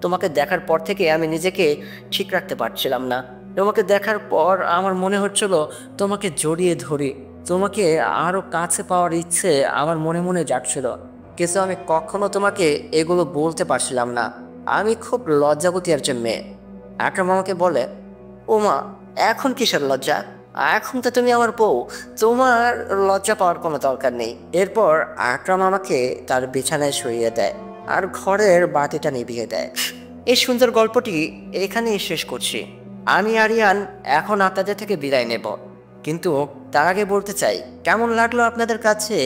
তোমাকে দেখার পর থেকে আমি নিজেকে ঠিক রাখতে পারছিলাম না। তোমাকে দেখার পর আমার মনে হচ্ছিল তোমাকে জড়িয়ে ধরি। তোমাকে আরও কাছে পাওয়ার ইচ্ছে আমার মনে মনে জাগছিল, কিন্তু আমি কখনো তোমাকে এগুলো বলতে পারছিলাম না। আমি খুব লজ্জাবতী একজন মেয়ে। আকরাম আমাকে বলে, ওমা, এখন কিসের লজ্জা? এখন তো তুমি আমার বউ, তোমার লজ্জা পাওয়ার কোনো দরকার নেই। এরপর আকরাম আমাকে তার বিছানায় শুইয়ে দেয় আর ঘরের বাতিটা নিভিয়ে দেয়। এই সুন্দর গল্পটি এখানেই শেষ করছি। আমি আরিয়ান এখন আপনাদের থেকে বিদায় নেব, কিন্তু তার আগে বলতে চাই, কেমন লাগলো আপনাদের কাছে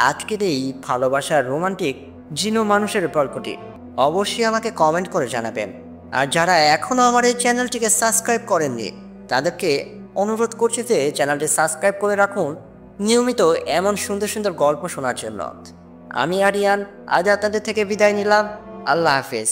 আজকের এই ভালোবাসার রোমান্টিক জিনো মানুষের গল্পটি? অবশ্যই আমাকে কমেন্ট করে জানাবেন। আর যারা এখনও আমার এই চ্যানেলটিকে সাবস্ক্রাইব করেননি, তাদেরকে অনুরোধ করছি যে চ্যানেলটি সাবস্ক্রাইব করে রাখুন নিয়মিত এমন সুন্দর সুন্দর গল্প শোনার জন্য। আমি আরিয়ান আজ আপনাদের থেকে বিদায় নিলাম। আল্লাহ হাফেজ।